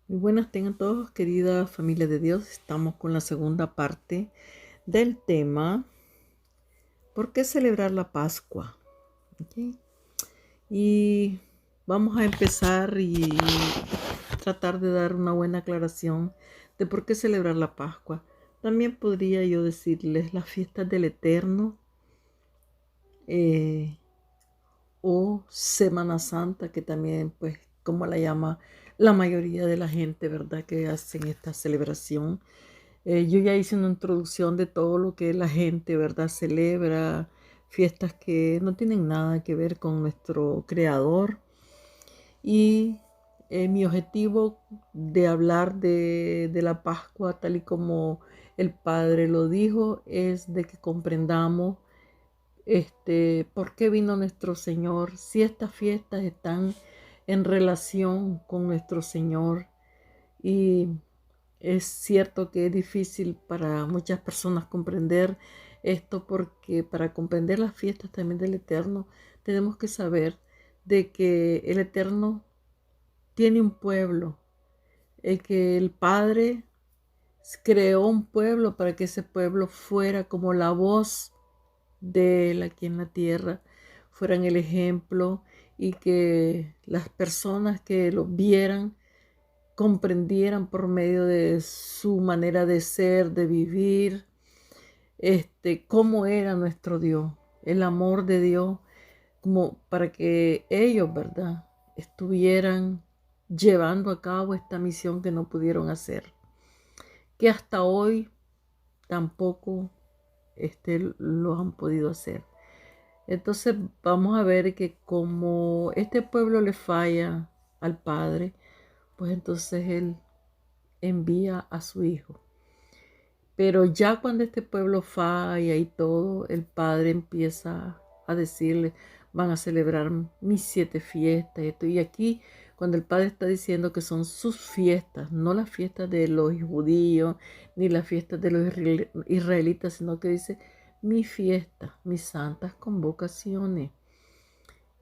Muy buenas tengan todos, querida familia de Dios. Estamos con la segunda parte del tema ¿por qué celebrar la Pascua? ¿Ok? Y vamos a empezar y tratar de dar una buena aclaración de por qué celebrar la Pascua. También podría yo decirles las fiestas del Eterno eh, o Semana Santa, que también, pues, como la llama la mayoría de la gente, ¿verdad? Que hacen esta celebración. Yo ya hice una introducción de todo lo que la gente, ¿verdad? Celebra, fiestas que no tienen nada que ver con nuestro creador. Y mi objetivo de hablar de la Pascua, tal y como el Padre lo dijo, es de que comprendamos por qué vino nuestro Señor, si estas fiestas están en relación con nuestro Señor. Y es cierto que es difícil para muchas personas comprender esto, porque para comprender las fiestas también del Eterno tenemos que saber de que el Eterno tiene un pueblo, que el Padre creó un pueblo para que ese pueblo fuera como la voz de él aquí en la tierra, fueran el ejemplo, y que las personas que lo vieran comprendieran por medio de su manera de ser, de vivir, cómo era nuestro Dios, el amor de Dios, como para que ellos, ¿verdad?, estuvieran llevando a cabo esta misión que no pudieron hacer, que hasta hoy tampoco lo han podido hacer. Entonces vamos a ver que como este pueblo le falla al Padre, pues entonces Él envía a su Hijo. Pero ya cuando este pueblo falla y todo, el Padre empieza a decirle, van a celebrar mis 7 fiestas. Y aquí, cuando el Padre está diciendo que son sus fiestas, no las fiestas de los judíos, ni las fiestas de los israelitas, sino que dice, mi fiesta, mis santas convocaciones.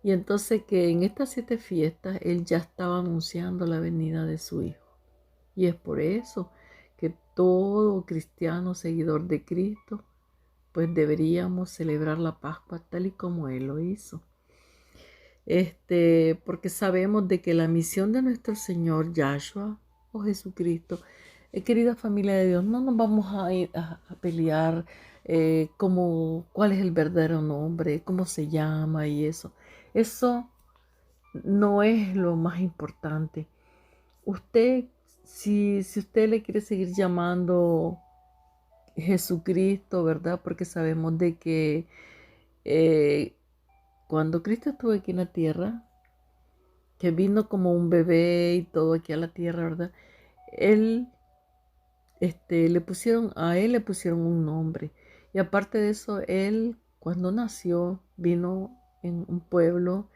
Y entonces que en estas 7 fiestas, Él ya estaba anunciando la venida de su Hijo. Y es por eso que todo cristiano seguidor de Cristo, pues deberíamos celebrar la Pascua tal y como Él lo hizo. Porque sabemos de que la misión de nuestro Señor Yahshua o Jesucristo, querida familia de Dios, no nos vamos a ir a pelear cuál es el verdadero nombre, cómo se llama y eso. Eso no es lo más importante. Usted, si usted le quiere seguir llamando Jesucristo, ¿verdad? Porque sabemos de que eh, cuando Cristo estuvo aquí en la tierra, que vino como un bebé y todo aquí a la tierra, ¿verdad? Él, a él le pusieron un nombre. Y aparte de eso, él, cuando nació, vino en un pueblo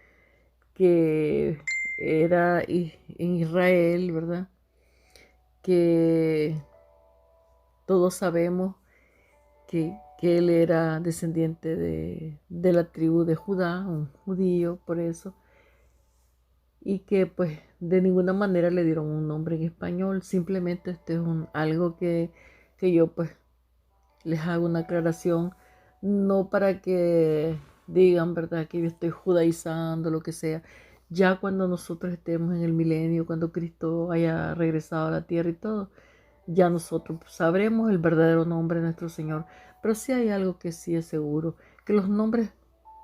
que era en Israel, ¿verdad? Que todos sabemos que él era descendiente de la tribu de Judá, un judío por eso, y que pues de ninguna manera le dieron un nombre en español. Simplemente es algo que yo pues les hago una aclaración, no para que digan, ¿verdad?, que yo estoy judaizando, lo que sea. Ya cuando nosotros estemos en el milenio, cuando Cristo haya regresado a la tierra y todo, ya nosotros sabremos el verdadero nombre de nuestro Señor. Pero sí hay algo que sí es seguro, que los nombres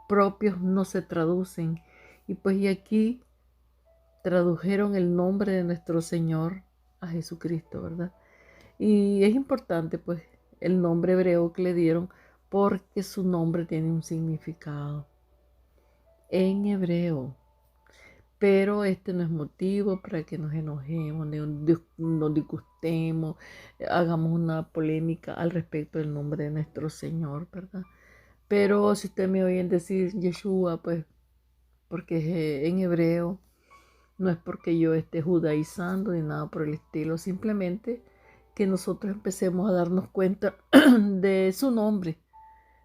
propios no se traducen. Y pues y aquí tradujeron el nombre de nuestro Señor a Jesucristo, ¿verdad? Y es importante pues el nombre hebreo que le dieron, porque su nombre tiene un significado en hebreo. Pero este no es motivo para que nos enojemos, nos disgustemos, hagamos una polémica al respecto del nombre de nuestro Señor, ¿verdad? Pero si usted me oyen decir Yeshua, pues porque es en hebreo, no es porque yo esté judaizando ni nada por el estilo, simplemente que nosotros empecemos a darnos cuenta de su nombre.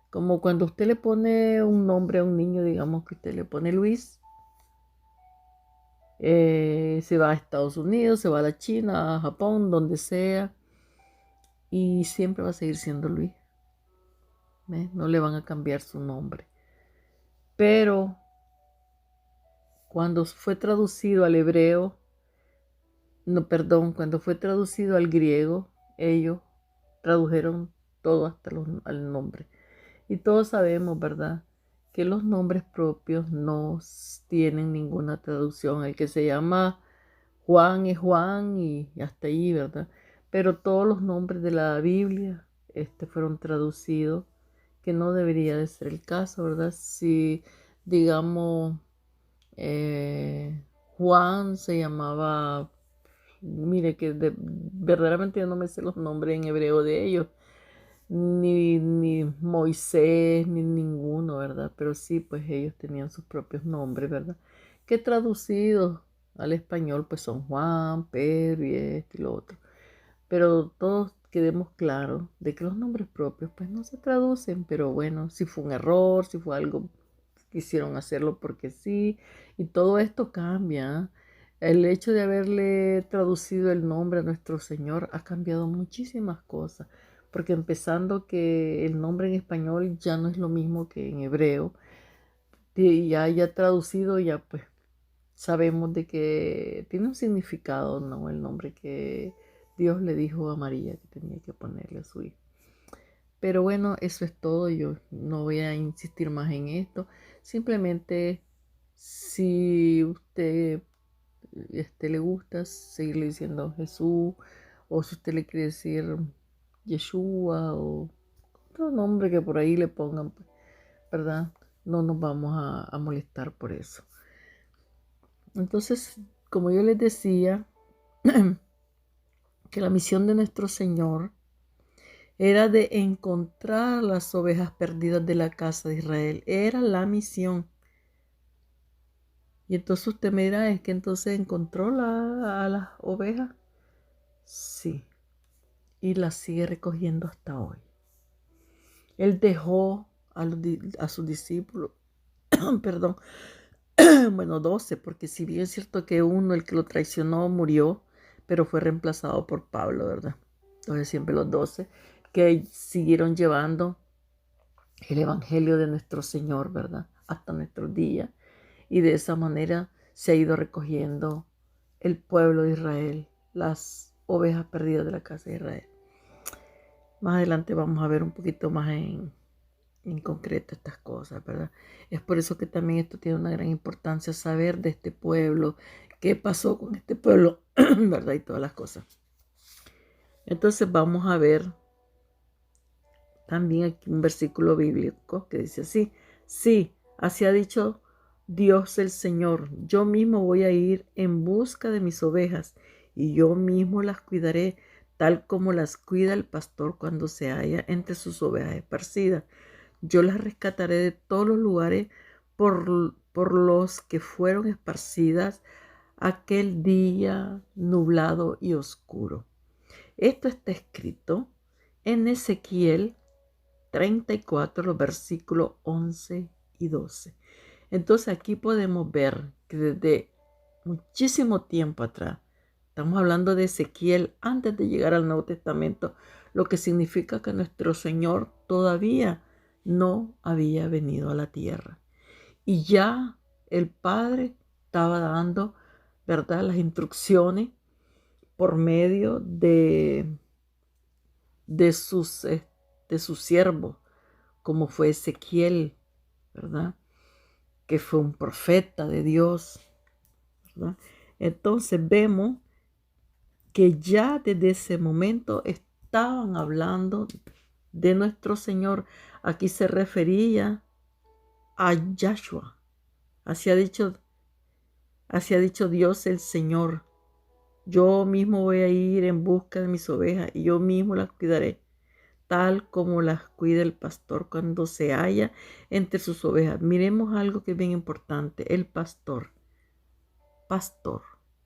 Como cuando usted le pone un nombre a un niño, digamos que usted le pone Luis, Se va a Estados Unidos, se va a la China, a Japón, donde sea, y siempre va a seguir siendo Luis. ¿Ves? No le van a cambiar su nombre. Pero cuando fue traducido al hebreo, no, perdón, cuando fue traducido al griego, ellos tradujeron todo hasta al nombre. Y todos sabemos, ¿verdad?, que los nombres propios no tienen ninguna traducción. El que se llama Juan es Juan y hasta ahí, ¿verdad? Pero todos los nombres de la Biblia fueron traducidos, que no debería de ser el caso, ¿verdad? Si, digamos, Juan se llamaba, mire que verdaderamente yo no me sé los nombres en hebreo de ellos, ni Moisés, ni ninguno, ¿verdad? Pero sí, pues ellos tenían sus propios nombres, ¿verdad? Que traducidos al español, pues son Juan, Pedro y esto y lo otro. Pero todos quedemos claros de que los nombres propios, pues no se traducen, pero bueno, si fue un error, si fue algo, quisieron hacerlo porque sí, y todo esto cambia. El hecho de haberle traducido el nombre a nuestro Señor ha cambiado muchísimas cosas, porque empezando que el nombre en español ya no es lo mismo que en hebreo, y ya traducido ya pues sabemos de que tiene un significado, ¿no? El nombre que Dios le dijo a María que tenía que ponerle a su hijo. Pero bueno, eso es todo. Yo no voy a insistir más en esto. Simplemente, si usted le gusta seguirle diciendo Jesús, o si usted le quiere decir Yeshua, o otro nombre que por ahí le pongan, pues, ¿verdad? No nos vamos a molestar por eso. Entonces, como yo les decía, que la misión de nuestro Señor era de encontrar las ovejas perdidas de la casa de Israel. Era la misión. Y entonces usted me dirá, ¿es que entonces encontró a las ovejas? Sí. Y las sigue recogiendo hasta hoy. Él dejó a sus discípulos, perdón, bueno, 12, porque si bien es cierto que uno, el que lo traicionó, murió, pero fue reemplazado por Pablo, ¿verdad? Entonces siempre los 12 que siguieron llevando el evangelio de nuestro Señor, ¿verdad? Hasta nuestros días. Y de esa manera se ha ido recogiendo el pueblo de Israel, las ovejas perdidas de la casa de Israel. Más adelante vamos a ver un poquito más en concreto estas cosas, ¿verdad? Es por eso que también esto tiene una gran importancia, saber de este pueblo, qué pasó con este pueblo, ¿verdad? Y todas las cosas. Entonces vamos a ver también aquí un versículo bíblico que dice así: sí, así ha dicho Dios el Señor, yo mismo voy a ir en busca de mis ovejas y yo mismo las cuidaré, tal como las cuida el pastor cuando se halla entre sus ovejas esparcidas. Yo las rescataré de todos los lugares por los que fueron esparcidas aquel día nublado y oscuro. Esto está escrito en Ezequiel 34, los versículos 11 y 12. Entonces aquí podemos ver que desde muchísimo tiempo atrás, estamos hablando de Ezequiel antes de llegar al Nuevo Testamento, lo que significa que nuestro Señor todavía no había venido a la tierra. Y ya el Padre estaba dando, ¿verdad?, las instrucciones por medio de sus siervos, como fue Ezequiel, ¿verdad?, que fue un profeta de Dios, ¿verdad? Entonces vemos que ya desde ese momento estaban hablando de nuestro Señor. Aquí se refería a Yahshua. Así ha dicho Dios el Señor: yo mismo voy a ir en busca de mis ovejas y yo mismo las cuidaré, tal como las cuida el pastor cuando se halla entre sus ovejas. Miremos algo que es bien importante: el pastor,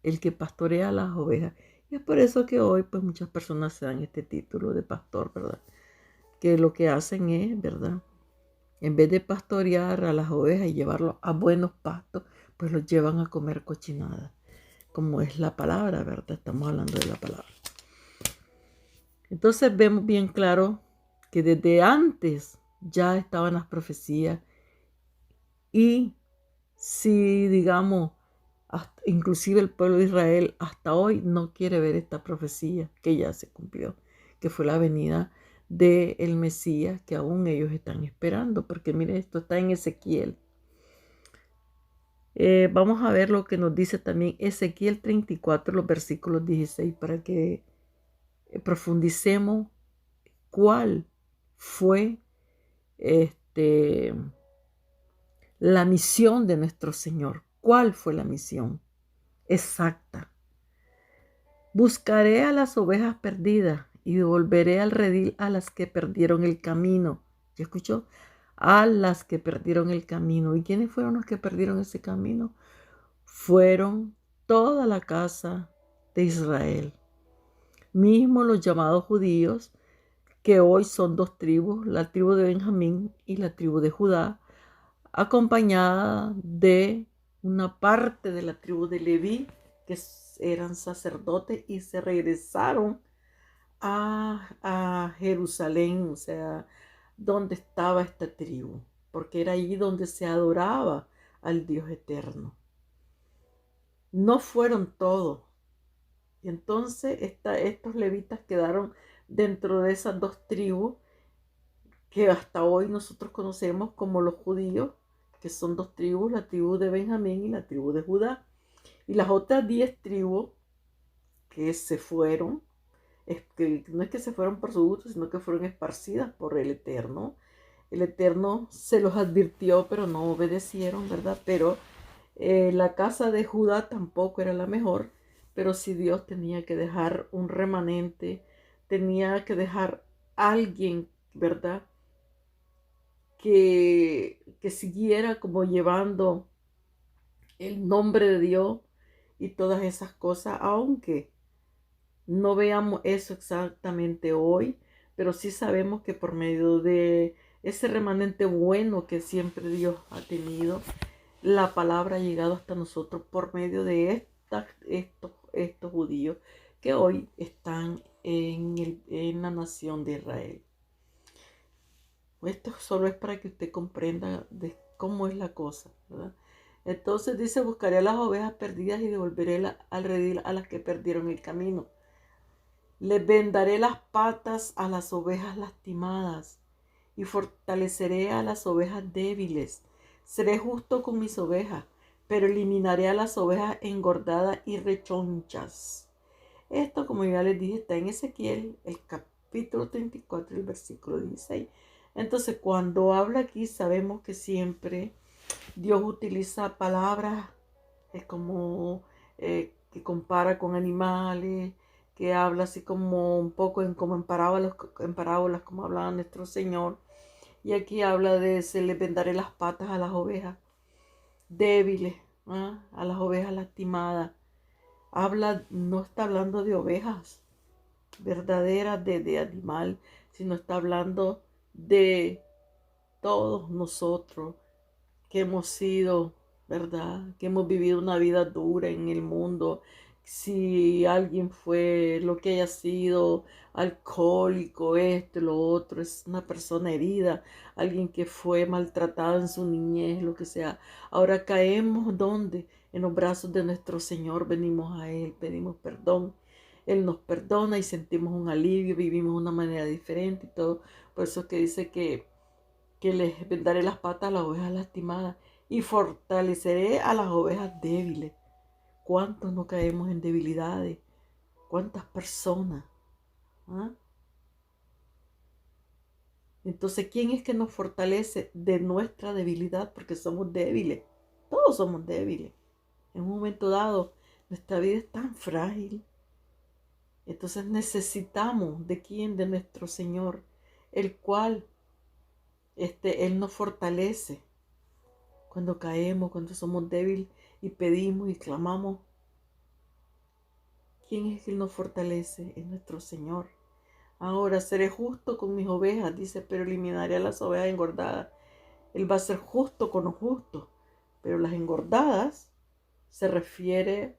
el que pastorea las ovejas. Y es por eso que hoy pues muchas personas se dan este título de pastor, ¿verdad? Que lo que hacen es, ¿verdad?, en vez de pastorear a las ovejas y llevarlos a buenos pastos, pues los llevan a comer cochinada. como es la palabra, ¿verdad? Estamos hablando de la palabra. Entonces vemos bien claro que desde antes ya estaban las profecías y si, digamos, inclusive el pueblo de Israel hasta hoy no quiere ver esta profecía que ya se cumplió, que fue la venida del Mesías que aún ellos están esperando, porque mire, esto está en Ezequiel. Vamos a ver lo que nos dice también Ezequiel 34, los versículos 16, para que profundicemos cuál fue la misión de nuestro Señor. ¿Cuál fue la misión exacta? Buscaré a las ovejas perdidas y devolveré al redil a las que perdieron el camino. ¿Ya escuchó? A las que perdieron el camino. ¿Y quiénes fueron los que perdieron ese camino? Fueron toda la casa de Israel. Mismo los llamados judíos, que hoy son dos tribus, la tribu de Benjamín y la tribu de Judá, acompañada de una parte de la tribu de Leví, que eran sacerdotes y se regresaron a Jerusalén, o sea, donde estaba esta tribu, porque era allí donde se adoraba al Dios eterno. No fueron todos. Y entonces estos levitas quedaron dentro de esas dos tribus que hasta hoy nosotros conocemos como los judíos, que son dos tribus, la tribu de Benjamín y la tribu de Judá. Y las otras 10 tribus que se fueron, que no es que se fueron por su gusto, sino que fueron esparcidas por el Eterno. El Eterno se los advirtió, pero no obedecieron, ¿verdad? Pero la casa de Judá tampoco era la mejor, pero si Dios tenía que dejar un remanente, tenía que dejar alguien, ¿verdad? Que siguiera como llevando el nombre de Dios y todas esas cosas, aunque no veamos eso exactamente hoy, pero sí sabemos que por medio de ese remanente bueno que siempre Dios ha tenido, la palabra ha llegado hasta nosotros por medio de estos judíos que hoy están en la nación de Israel. Esto solo es para que usted comprenda de cómo es la cosa, ¿verdad? Entonces dice, buscaré a las ovejas perdidas y devolveré al redil a las que perdieron el camino. Les vendaré las patas a las ovejas lastimadas y fortaleceré a las ovejas débiles. Seré justo con mis ovejas, pero eliminaré a las ovejas engordadas y rechonchas. Esto, como ya les dije, está en Ezequiel, el capítulo 34, el versículo 16. Entonces, cuando habla aquí, sabemos que siempre Dios utiliza palabras como que compara con animales, que habla así como un poco como en parábolas como hablaba nuestro Señor. Y aquí habla de se le vendaré las patas a las ovejas débiles, ¿ah? A las ovejas lastimadas. No está hablando de ovejas verdaderas de animal, sino está hablando de todos nosotros que hemos sido, ¿verdad? Que hemos vivido una vida dura en el mundo. Si alguien fue lo que haya sido, alcohólico, esto, lo otro, es una persona herida, alguien que fue maltratado en su niñez, lo que sea. Ahora caemos, ¿dónde? En los brazos de nuestro Señor, venimos a Él, pedimos perdón. Él nos perdona y sentimos un alivio, vivimos de una manera diferente y todo. Por eso es que dice que les vendaré las patas a las ovejas lastimadas y fortaleceré a las ovejas débiles. ¿Cuántos no caemos en debilidades? ¿Cuántas personas? ¿Ah? Entonces, ¿quién es que nos fortalece de nuestra debilidad? Porque somos débiles. Todos somos débiles. En un momento dado, nuestra vida es tan frágil. Entonces necesitamos de quién, de nuestro Señor, el cual Él nos fortalece cuando caemos, cuando somos débiles y pedimos y clamamos. ¿Quién es quien nos fortalece? Es nuestro Señor. Ahora seré justo con mis ovejas, dice, pero eliminaré a las ovejas engordadas. Él va a ser justo con los justos, pero las engordadas se refiere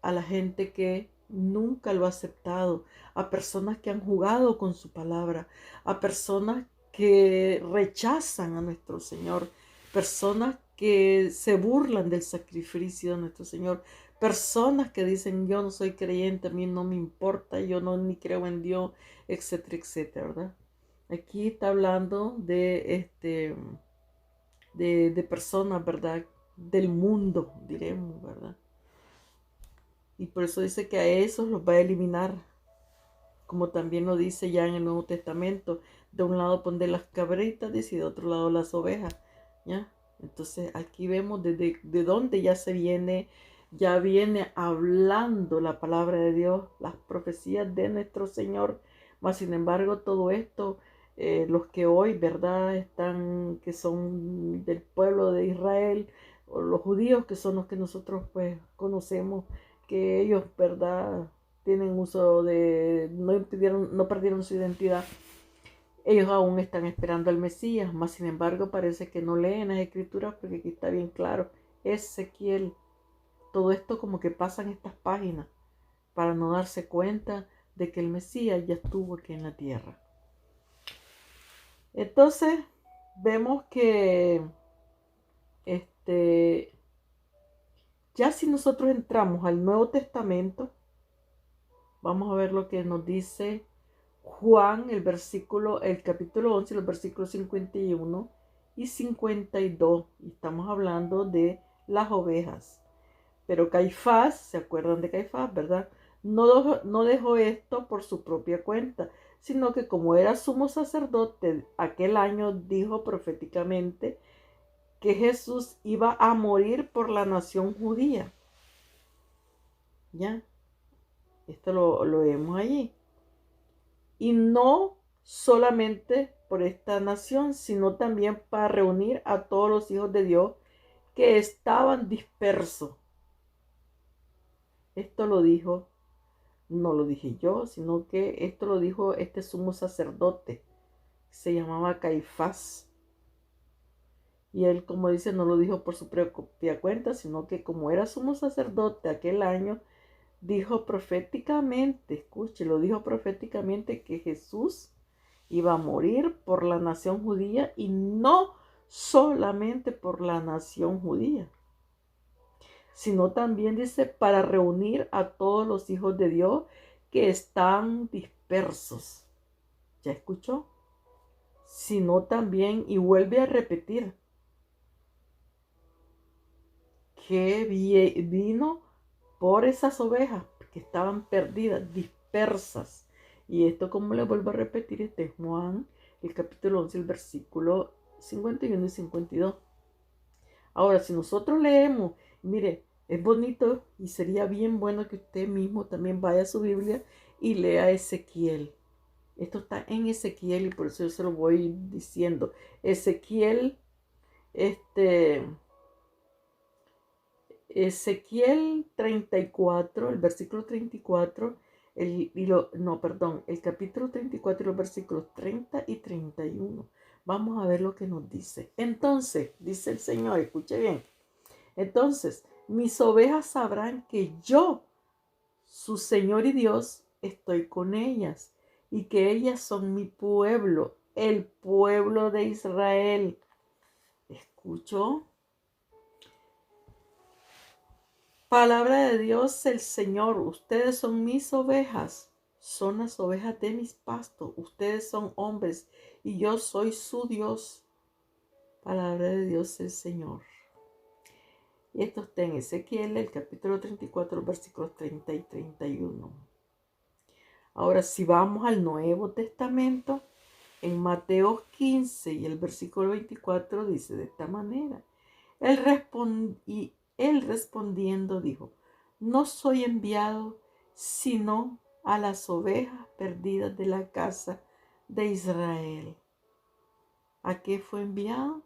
a la gente que nunca lo ha aceptado, a personas que han jugado con su palabra, a personas que rechazan a nuestro Señor, personas que se burlan del sacrificio de nuestro Señor, personas que dicen yo no soy creyente, a mí no me importa, yo no ni creo en Dios, etcétera, etcétera, ¿verdad? Aquí está hablando de personas, ¿verdad? Del mundo, diremos, ¿verdad? Y por eso dice que a esos los va a eliminar, como también lo dice ya en el Nuevo Testamento. De un lado pondré las cabritas, dice, y de otro lado las ovejas, ¿ya? Entonces aquí vemos de dónde ya viene hablando la palabra de Dios, las profecías de nuestro Señor. Mas sin embargo, todo esto, los que hoy, ¿verdad?, que son del pueblo de Israel, o los judíos, que son los que nosotros pues conocemos, que ellos, ¿verdad?, tienen uso no perdieron su identidad. Ellos aún están esperando al Mesías, mas sin embargo parece que no leen las escrituras, porque aquí está bien claro, Ezequiel, todo esto como que pasa en estas páginas para no darse cuenta de que el Mesías ya estuvo aquí en la tierra. Entonces vemos que ya si nosotros entramos al Nuevo Testamento, vamos a ver lo que nos dice Juan, el capítulo 11, los versículos 51 y 52. Y estamos hablando de las ovejas. Pero Caifás, ¿se acuerdan de Caifás, verdad? No dejó esto por su propia cuenta, sino que como era sumo sacerdote, aquel año dijo proféticamente que Jesús iba a morir por la nación judía. ¿Ya? Esto lo vemos allí. Y no solamente por esta nación, sino también para reunir a todos los hijos de Dios que estaban dispersos. Esto lo dijo, no lo dije yo, sino que esto lo dijo este sumo sacerdote, se llamaba Caifás. Y él, como dice, no lo dijo por su propia cuenta, sino que como era sumo sacerdote aquel año, dijo proféticamente, escuche, lo dijo proféticamente que Jesús iba a morir por la nación judía, y no solamente por la nación judía, sino también dice para reunir a todos los hijos de Dios que están dispersos. ¿Ya escuchó? Sino también, y vuelve a repetir, que vino por esas ovejas que estaban perdidas, dispersas. Y esto, como le vuelvo a repetir, este es Juan, el capítulo 11, el versículo 51 y 52. Ahora, si nosotros leemos, mire, es bonito y sería bien bueno que usted mismo también vaya a su Biblia y lea Ezequiel. Esto está en Ezequiel y por eso yo se lo voy diciendo. Ezequiel, Ezequiel 34, el versículo 34, el capítulo 34 y los versículos 30 y 31. Vamos a ver lo que nos dice. Entonces, dice el Señor, escuche bien. Entonces, mis ovejas sabrán que yo, su Señor y Dios, estoy con ellas, y que ellas son mi pueblo, el pueblo de Israel. ¿Escuchó? Palabra de Dios, el Señor, ustedes son mis ovejas, son las ovejas de mis pastos, ustedes son hombres y yo soy su Dios. Palabra de Dios, el Señor. Y esto está en Ezequiel, el capítulo 34, versículos 30 y 31. Ahora, si vamos al Nuevo Testamento, en Mateo 15 y el versículo 24 dice de esta manera. Él respondiendo dijo, no soy enviado sino a las ovejas perdidas de la casa de Israel. ¿A qué fue enviado?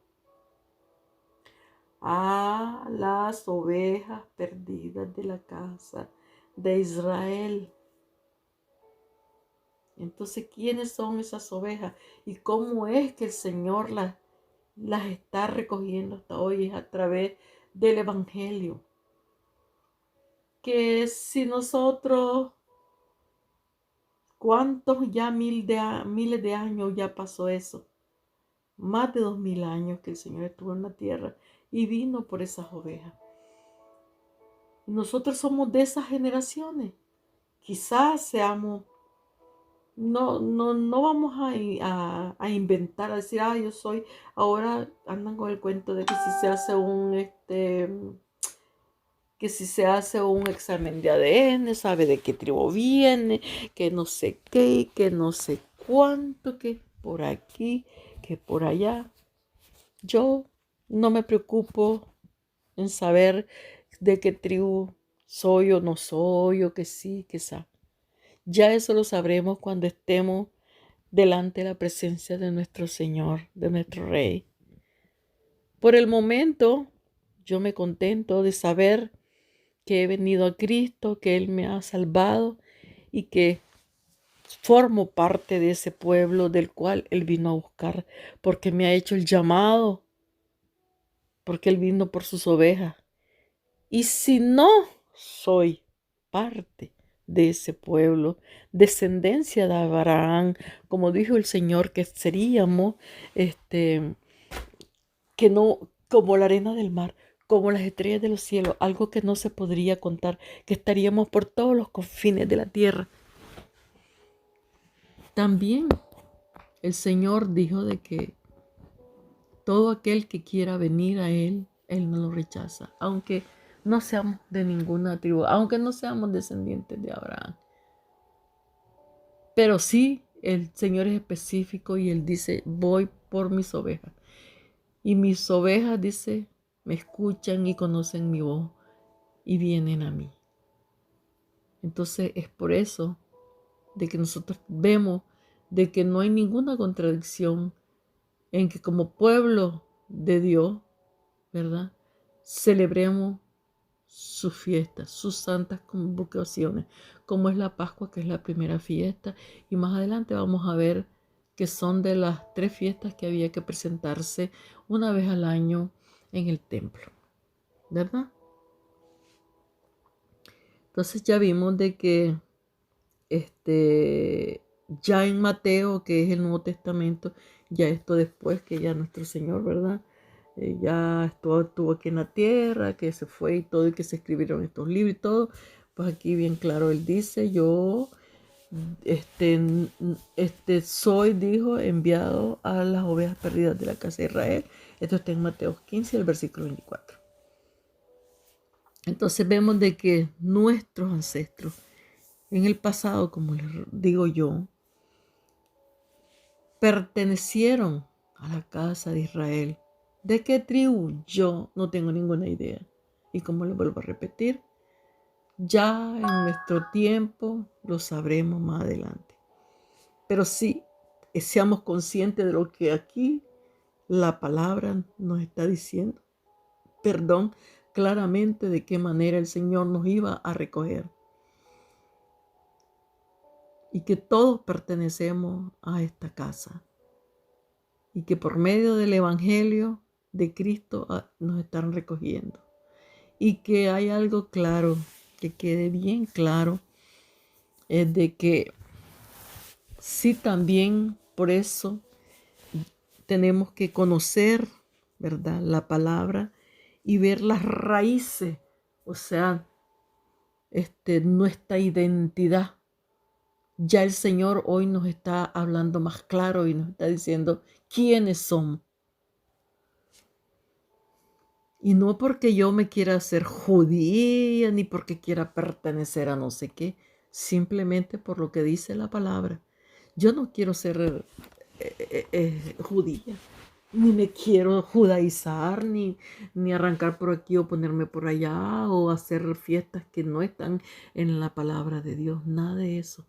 A las ovejas perdidas de la casa de Israel. Entonces, ¿quiénes son esas ovejas? ¿Y cómo es que el Señor las está recogiendo hasta hoy? Es a través del Evangelio. que si nosotros, ¿cuántos ya miles de años ya pasó eso? Más de 2000 años que el Señor estuvo en la tierra y vino por esas ovejas. Nosotros somos de esas generaciones. Quizás seamos, no vamos a inventar, a decir, yo soy, ahora andan con el cuento de que si se hace que si se hace un examen de ADN, sabe de qué tribu viene, que no sé qué, que no sé cuánto, que por aquí, que por allá. Yo no me preocupo en saber de qué tribu soy o no soy, o que sí, que sa. Ya eso lo sabremos cuando estemos delante de la presencia de nuestro Señor, de nuestro Rey. Por el momento, yo me contento de saber que he venido a Cristo, que Él me ha salvado y que formo parte de ese pueblo del cual Él vino a buscar, porque me ha hecho el llamado, porque Él vino por sus ovejas. Y si no soy parte de ese pueblo, descendencia de Abraham, como dijo el Señor que seríamos, que no, como la arena del mar, como las estrellas de los cielos, algo que no se podría contar, que estaríamos por todos los confines de la tierra. También el Señor dijo de que todo aquel que quiera venir a Él, Él no lo rechaza, aunque no seamos de ninguna tribu, aunque no seamos descendientes de Abraham. Pero sí, el Señor es específico y Él dice, voy por mis ovejas. Y mis ovejas, dice, me escuchan y conocen mi voz y vienen a mí. Entonces es por eso de que nosotros vemos de que no hay ninguna contradicción en que como pueblo de Dios, ¿verdad? Celebremos sus fiestas, sus santas convocaciones, como es la Pascua, que es la primera fiesta, y más adelante vamos a ver que son de las 3 fiestas que había que presentarse una vez al año en el templo, ¿verdad? Entonces ya vimos de que ya en Mateo, que es el Nuevo Testamento, ya esto después que ya nuestro Señor, ¿verdad? Ya estuvo aquí en la tierra, que se fue y todo, y que se escribieron estos libros y todo, pues aquí bien claro él dice, yo soy, dijo, enviado a las ovejas perdidas de la casa de Israel. Esto está en Mateo 15, el versículo 24. Entonces vemos de que nuestros ancestros en el pasado, como les digo yo, pertenecieron a la casa de Israel. ¿De qué tribu? Yo no tengo ninguna idea. Y como les vuelvo a repetir, ya en nuestro tiempo lo sabremos más adelante. Pero sí, seamos conscientes de lo que aquí la palabra nos está diciendo. Perdón, claramente de qué manera el Señor nos iba a recoger. Y que todos pertenecemos a esta casa. Y que por medio del Evangelio de Cristo nos están recogiendo. Y que hay algo claro, que quede bien claro, es de que sí también por eso tenemos que conocer, ¿verdad?, la palabra y ver las raíces, o sea, nuestra identidad. Ya el Señor hoy nos está hablando más claro y nos está diciendo quiénes somos. Y no porque yo me quiera hacer judía, ni porque quiera pertenecer a no sé qué, simplemente por lo que dice la palabra. Yo no quiero ser judía, ni me quiero judaizar, ni arrancar por aquí o ponerme por allá, o hacer fiestas que no están en la palabra de Dios, nada de eso.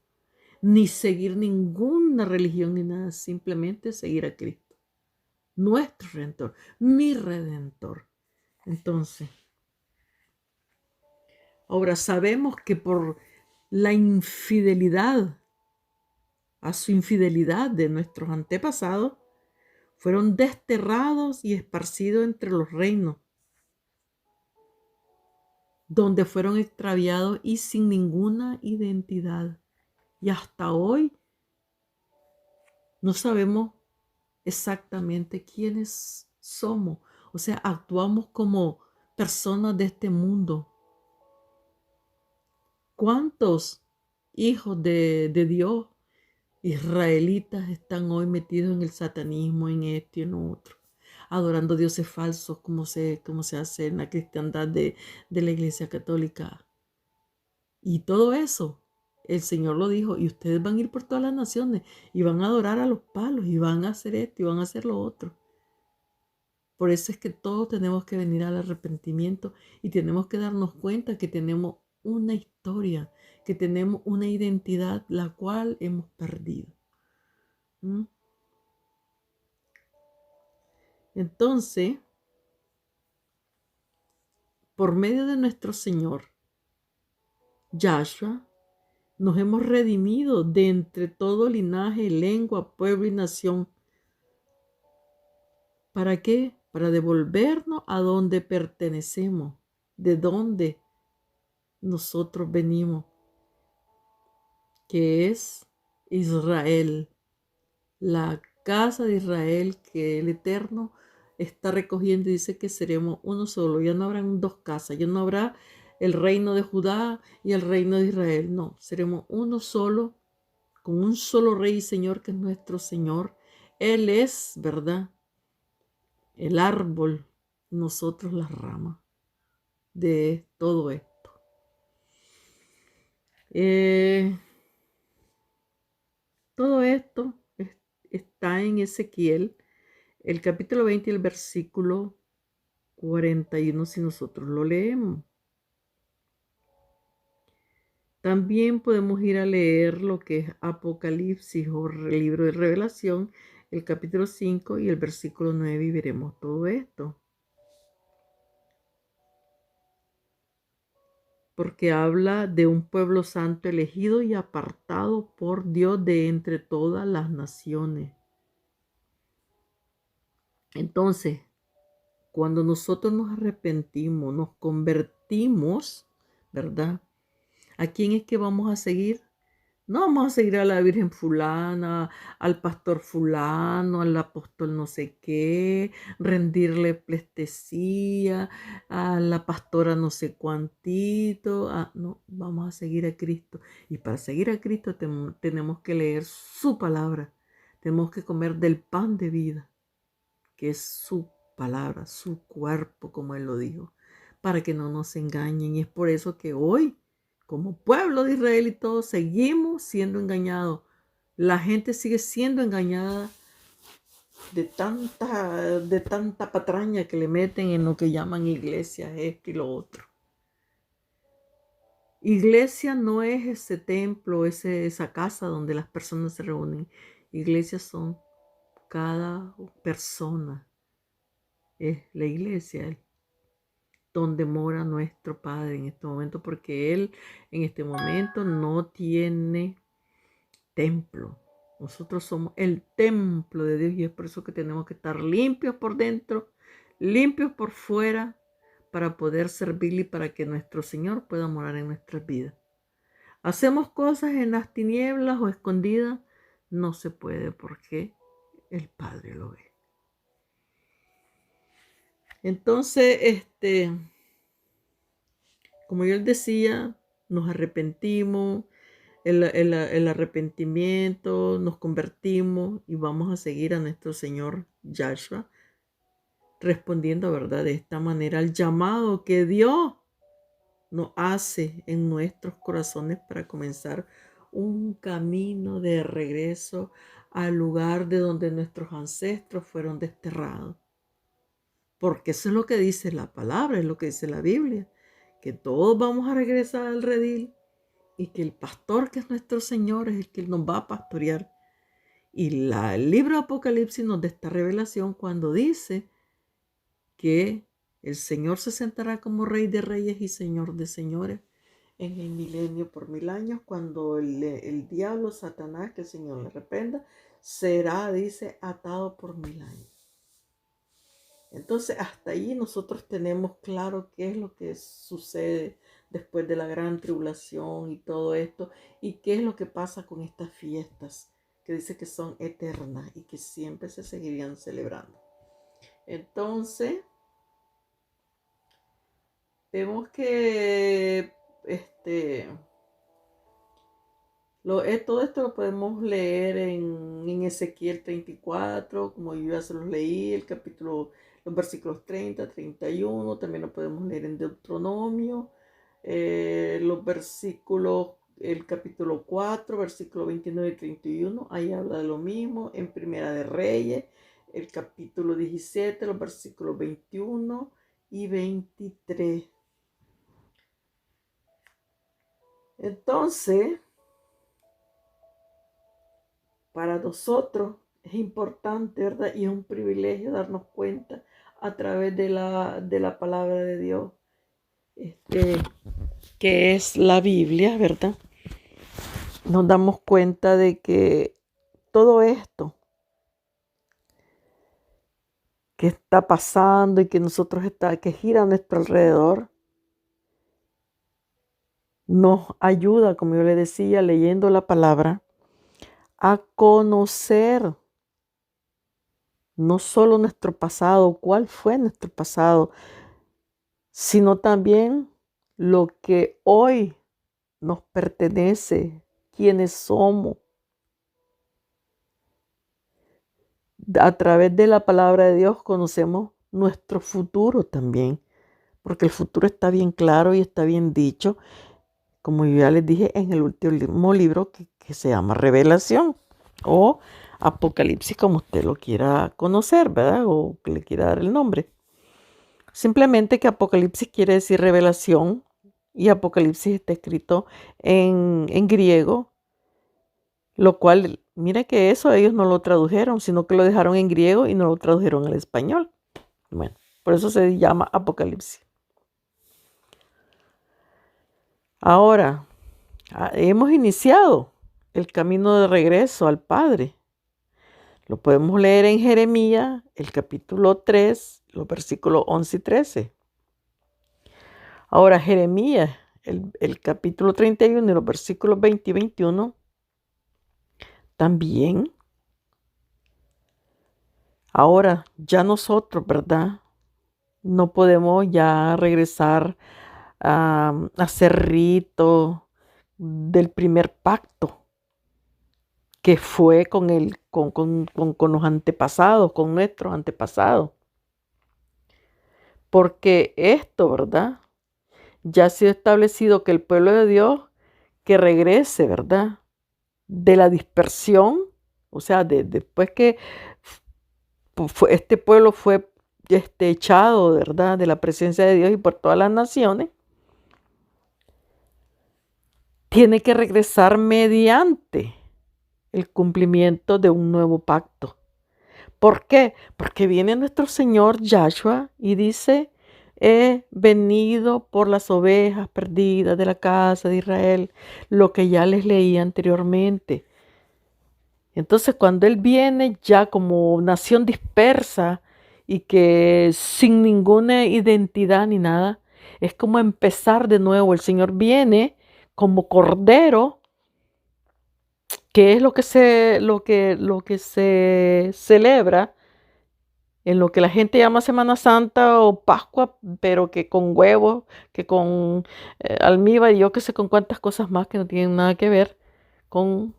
Ni seguir ninguna religión ni nada, simplemente seguir a Cristo, nuestro Redentor, mi Redentor. Entonces, ahora sabemos que por la infidelidad, a su infidelidad de nuestros antepasados, fueron desterrados y esparcidos entre los reinos. donde fueron extraviados y sin ninguna identidad. Y hasta hoy no sabemos exactamente quiénes somos. O sea, actuamos como personas de este mundo. ¿Cuántos hijos de Dios israelitas están hoy metidos en el satanismo, en esto y en otro? Adorando dioses falsos como se hace en la cristiandad de la Iglesia Católica. Y todo eso, el Señor lo dijo, y ustedes van a ir por todas las naciones y van a adorar a los palos y van a hacer esto y van a hacer lo otro. Por eso es que todos tenemos que venir al arrepentimiento y tenemos que darnos cuenta que tenemos una historia, que tenemos una identidad la cual hemos perdido. ¿Mm? Entonces, por medio de nuestro Señor, Yahshua, nos hemos redimido de entre todo linaje, lengua, pueblo y nación. ¿Para qué? Para devolvernos a donde pertenecemos, de donde nosotros venimos, que es Israel, la casa de Israel que el Eterno está recogiendo y dice que seremos uno solo. Ya no habrán dos casas, ya no habrá el reino de Judá y el reino de Israel. No, seremos uno solo, con un solo rey y señor que es nuestro Señor. Él es, ¿verdad?, el árbol, nosotros las ramas de todo esto. Todo esto está en Ezequiel, el capítulo 20 y el versículo 41, si nosotros lo leemos. También podemos ir a leer lo que es Apocalipsis o el libro de Revelación, el capítulo 5 y el versículo 9, y veremos todo esto. Porque habla de un pueblo santo elegido y apartado por Dios de entre todas las naciones. Entonces, cuando nosotros nos arrepentimos, nos convertimos, ¿verdad? ¿A quién es que vamos a seguir? No vamos a seguir a la Virgen fulana, al pastor fulano, al apóstol no sé qué, rendirle pleitesía, a la pastora no sé cuantito. No, vamos a seguir a Cristo. Y para seguir a Cristo tenemos que leer su palabra. Tenemos que comer del pan de vida, que es su palabra, su cuerpo, como Él lo dijo, para que no nos engañen. Y es por eso que hoy, como pueblo de Israel y todos, seguimos siendo engañados. La gente sigue siendo engañada de tanta patraña que le meten en lo que llaman iglesia, esto y lo otro. Iglesia no es ese templo, esa casa donde las personas se reúnen. Iglesias son cada persona. Es la iglesia donde mora nuestro Padre en este momento, porque Él en este momento no tiene templo. Nosotros somos el templo de Dios y es por eso que tenemos que estar limpios por dentro, limpios por fuera, para poder servirle y para que nuestro Señor pueda morar en nuestras vidas. Hacemos cosas en las tinieblas o escondidas, no se puede porque el Padre lo ve. Entonces, como yo les decía, nos arrepentimos, el arrepentimiento, nos convertimos y vamos a seguir a nuestro Señor Yahshua, respondiendo, ¿verdad?, de esta manera al llamado que Dios nos hace en nuestros corazones para comenzar un camino de regreso al lugar de donde nuestros ancestros fueron desterrados. Porque eso es lo que dice la palabra, es lo que dice la Biblia, que todos vamos a regresar al redil y que el pastor, que es nuestro Señor, es el que nos va a pastorear. Y el libro de Apocalipsis nos da esta revelación cuando dice que el Señor se sentará como Rey de Reyes y Señor de Señores en el milenio por 1000 años, cuando el diablo, Satanás, que el Señor le reprenda, será, dice, atado por 1000 años. Entonces, hasta ahí nosotros tenemos claro qué es lo que sucede después de la gran tribulación y todo esto, y qué es lo que pasa con estas fiestas, que dice que son eternas y que siempre se seguirían celebrando. Entonces, vemos que todo esto lo podemos leer en Ezequiel 34, como yo ya se los leí, los versículos 30, 31, también lo podemos leer en Deuteronomio, el capítulo 4, versículo 29 y 31, ahí habla de lo mismo, en Primera de Reyes, el capítulo 17, los versículos 21 y 23. Entonces, para nosotros es importante, ¿verdad? Y es un privilegio darnos cuenta a través de la palabra de Dios, que es la Biblia, ¿verdad? Nos damos cuenta de que todo esto que está pasando y que que gira a nuestro alrededor, nos ayuda, como yo le decía, leyendo la palabra, a conocer no solo nuestro pasado, cuál fue nuestro pasado, sino también lo que hoy nos pertenece, quiénes somos. A través de la palabra de Dios conocemos nuestro futuro también, porque el futuro está bien claro y está bien dicho, como yo ya les dije en el último libro que se llama Revelación o Apocalipsis, como usted lo quiera conocer, ¿verdad? O que le quiera dar el nombre. Simplemente que Apocalipsis quiere decir revelación y Apocalipsis está escrito en griego, lo cual, mira que eso ellos no lo tradujeron, sino que lo dejaron en griego y no lo tradujeron al español. Bueno, por eso se llama Apocalipsis. Ahora, hemos iniciado el camino de regreso al Padre. Lo podemos leer en Jeremías, el capítulo 3, los versículos 11 y 13. Ahora, Jeremías, el capítulo 31 y los versículos 20 y 21, también. Ahora, ya nosotros, ¿verdad? No podemos ya regresar a hacer rito del primer pacto que fue con los antepasados, con nuestros antepasados. Porque esto, ¿verdad? Ya ha sido establecido que el pueblo de Dios que regrese, ¿verdad? De la dispersión, o sea, después que este pueblo fue echado, ¿verdad? De la presencia de Dios y por todas las naciones, tiene que regresar mediante el cumplimiento de un nuevo pacto. ¿Por qué? Porque viene nuestro Señor Yahshua y dice, he venido por las ovejas perdidas de la casa de Israel, lo que ya les leí anteriormente. Entonces, cuando Él viene ya como nación dispersa y que sin ninguna identidad ni nada, es como empezar de nuevo. El Señor viene como cordero, que es lo que se celebra en lo que la gente llama Semana Santa o Pascua, pero que con huevos, que con almíbar y yo que sé con cuántas cosas más que no tienen nada que ver con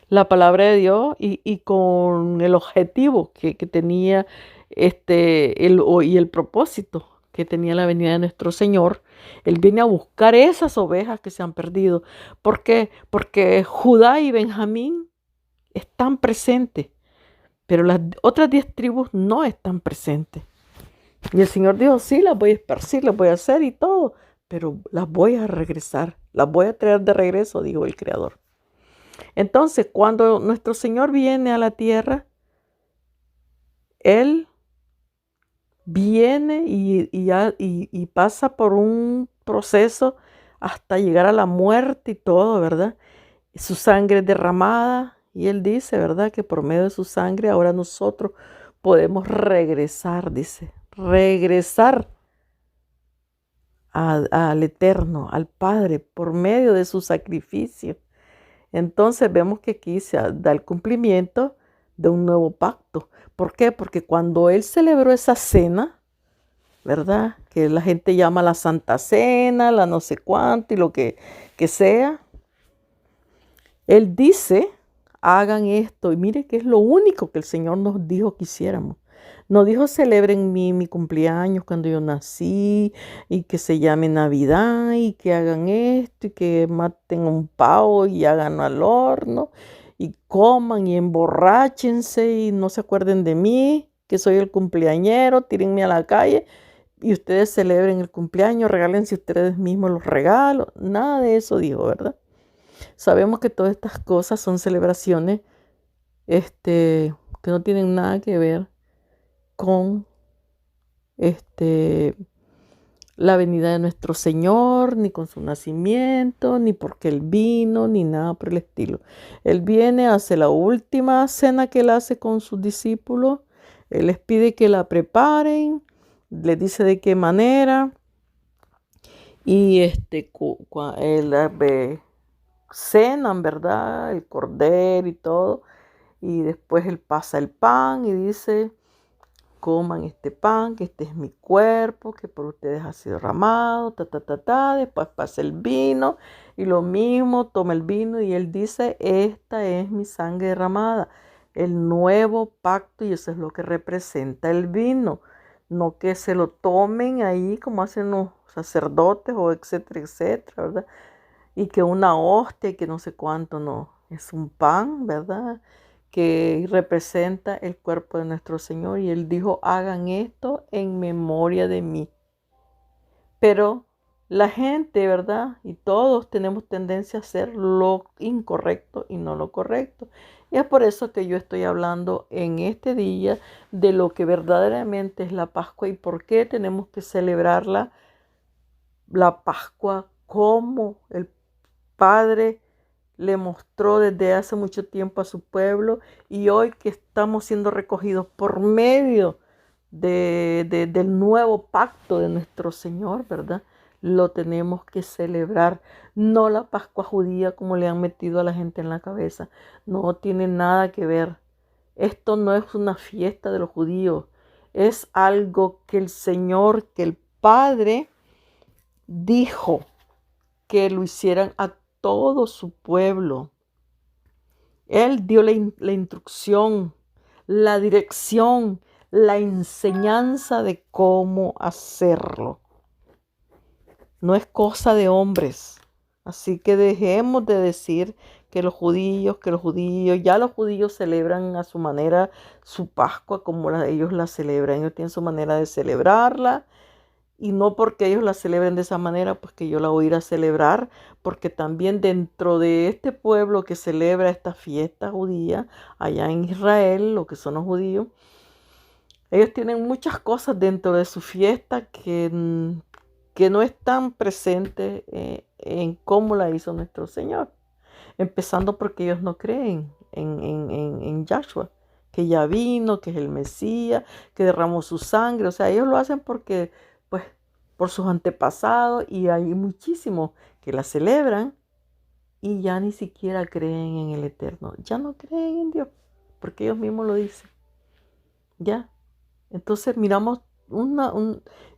la palabra de Dios y con el objetivo que tenía y el propósito que tenía la venida de nuestro Señor. Él viene a buscar esas ovejas que se han perdido. ¿Por qué? Porque Judá y Benjamín están presentes, pero las otras 10 tribus no están presentes. Y el Señor dijo, sí, las voy a esparcir, las voy a hacer y todo, pero las voy a regresar, las voy a traer de regreso, dijo el Creador. Entonces, cuando nuestro Señor viene a la tierra, Él viene y pasa por un proceso hasta llegar a la muerte y todo, ¿verdad? Su sangre es derramada y Él dice, ¿verdad? Que por medio de su sangre ahora nosotros podemos regresar, dice, regresar al Eterno, al Padre, por medio de su sacrificio. Entonces vemos que aquí se da el cumplimiento de un nuevo pacto. ¿Por qué? Porque cuando Él celebró esa cena, ¿verdad? Que la gente llama la Santa Cena, la no sé cuánto y lo que sea. Él dice, hagan esto. Y mire que es lo único que el Señor nos dijo que hiciéramos. Nos dijo, celebren mi cumpleaños cuando yo nací y que se llame Navidad y que hagan esto y que maten un pavo y hagan al horno y coman y emborráchense y no se acuerden de mí, que soy el cumpleañero, tírenme a la calle y ustedes celebren el cumpleaños, regálense ustedes mismos los regalos. Nada de eso dijo, ¿verdad? Sabemos que todas estas cosas son celebraciones que no tienen nada que ver con la venida de nuestro Señor, ni con su nacimiento, ni porque Él vino, ni nada por el estilo. Él viene, hace la última cena que Él hace con sus discípulos. Él les pide que la preparen, les dice de qué manera. Y cenan, ¿verdad? El cordero y todo. Y después Él pasa el pan y dice, coman este pan, que este es mi cuerpo, que por ustedes ha sido derramado, Después pasa el vino y lo mismo, toma el vino y Él dice, esta es mi sangre derramada, el nuevo pacto, y eso es lo que representa el vino. No que se lo tomen ahí como hacen los sacerdotes o etcétera, etcétera, ¿verdad? Y que una hostia y que no sé cuánto, no. Es un pan, ¿verdad? Que representa el cuerpo de nuestro Señor. Y Él dijo, hagan esto en memoria de mí. Pero la gente, ¿verdad? Y todos tenemos tendencia a hacer lo incorrecto y no lo correcto. Y es por eso que yo estoy hablando en este día de lo que verdaderamente es la Pascua y por qué tenemos que celebrarla, la Pascua, como el Padre le mostró desde hace mucho tiempo a su pueblo y hoy que estamos siendo recogidos por medio del nuevo pacto de nuestro Señor, ¿verdad? Lo tenemos que celebrar, no la Pascua judía como le han metido a la gente en la cabeza, no tiene nada que ver. Esto no es una fiesta de los judíos, es algo que el Señor, que el Padre dijo que lo hicieran a todo su pueblo. Él dio la instrucción, la dirección, la enseñanza de cómo hacerlo. No es cosa de hombres. Así que dejemos de decir que los judíos, ya los judíos celebran a su manera su Pascua como ellos la celebran. Ellos tienen su manera de celebrarla. Y no porque ellos la celebren de esa manera, pues que yo la voy a ir a celebrar, porque también dentro de este pueblo que celebra esta fiesta judía, allá en Israel, lo que son los judíos, ellos tienen muchas cosas dentro de su fiesta que no están presentes en cómo la hizo nuestro Señor. Empezando porque ellos no creen en Yahshua, que ya vino, que es el Mesías, que derramó su sangre. O sea, ellos lo hacen porque, pues, por sus antepasados y hay muchísimos que la celebran y ya ni siquiera creen en el Eterno. Ya no creen en Dios, porque ellos mismos lo dicen. Ya. Entonces miramos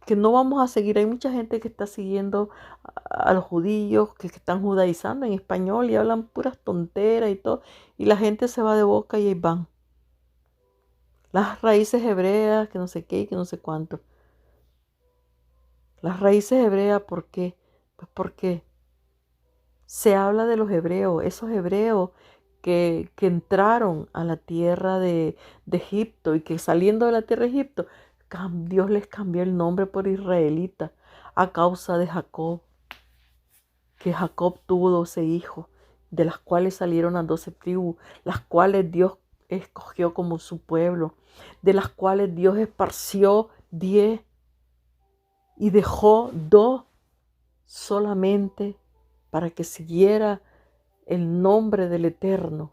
que no vamos a seguir. Hay mucha gente que está siguiendo a los judíos, que están judaizando en español y hablan puras tonteras y todo. Y la gente se va de boca y ahí van. Las raíces hebreas, que no sé qué y que no sé cuánto. Las raíces hebreas, ¿por qué? Pues porque se habla de los hebreos, esos hebreos que entraron a la tierra de Egipto y que saliendo de la tierra de Egipto, Dios les cambió el nombre por israelita a causa de Jacob, que Jacob tuvo 12 hijos, de las cuales salieron las 12 tribus, las cuales Dios escogió como su pueblo, de las cuales Dios esparció 10 y dejó 2 solamente para que siguiera el nombre del Eterno,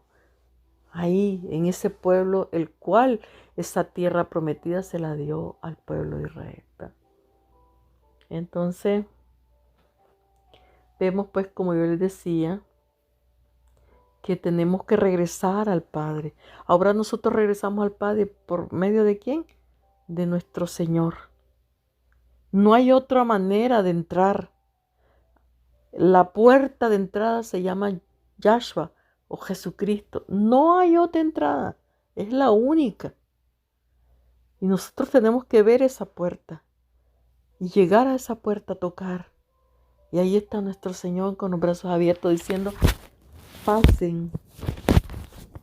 ahí en ese pueblo, el cual esa tierra prometida se la dio al pueblo de Israel. ¿Verdad? Entonces, vemos pues, como yo les decía, que tenemos que regresar al Padre. Ahora nosotros regresamos al Padre ¿por medio de quién? De nuestro Señor. No hay otra manera de entrar. La puerta de entrada se llama Yahshua o Jesucristo. No hay otra entrada. Es la única. Y nosotros tenemos que ver esa puerta y llegar a esa puerta a tocar. Y ahí está nuestro Señor con los brazos abiertos diciendo, pasen,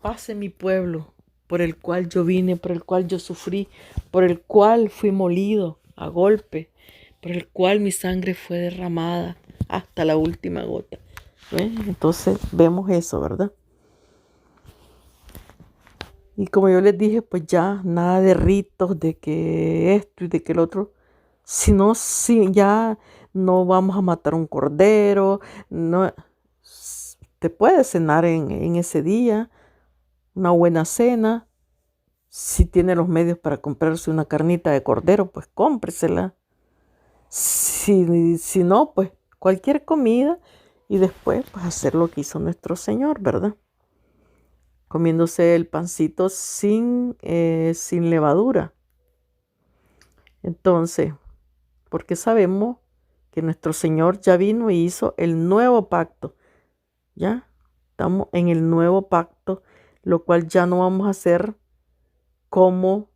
pasen mi pueblo, por el cual yo vine, por el cual yo sufrí, por el cual fui molido a golpe, por el cual mi sangre fue derramada hasta la última gota. Entonces vemos eso, ¿verdad? Y como yo les dije, pues ya nada de ritos, de que esto y de que el otro, sino si ya no vamos a matar un cordero, no, te puedes cenar en ese día, una buena cena. Si tiene los medios para comprarse una carnita de cordero, pues cómpresela. Si no, pues cualquier comida y después pues hacer lo que hizo nuestro Señor, ¿verdad? Comiéndose el pancito sin levadura. Entonces, porque sabemos que nuestro Señor ya vino y hizo el nuevo pacto. ¿Ya? Estamos en el nuevo pacto, lo cual ya no vamos a hacer como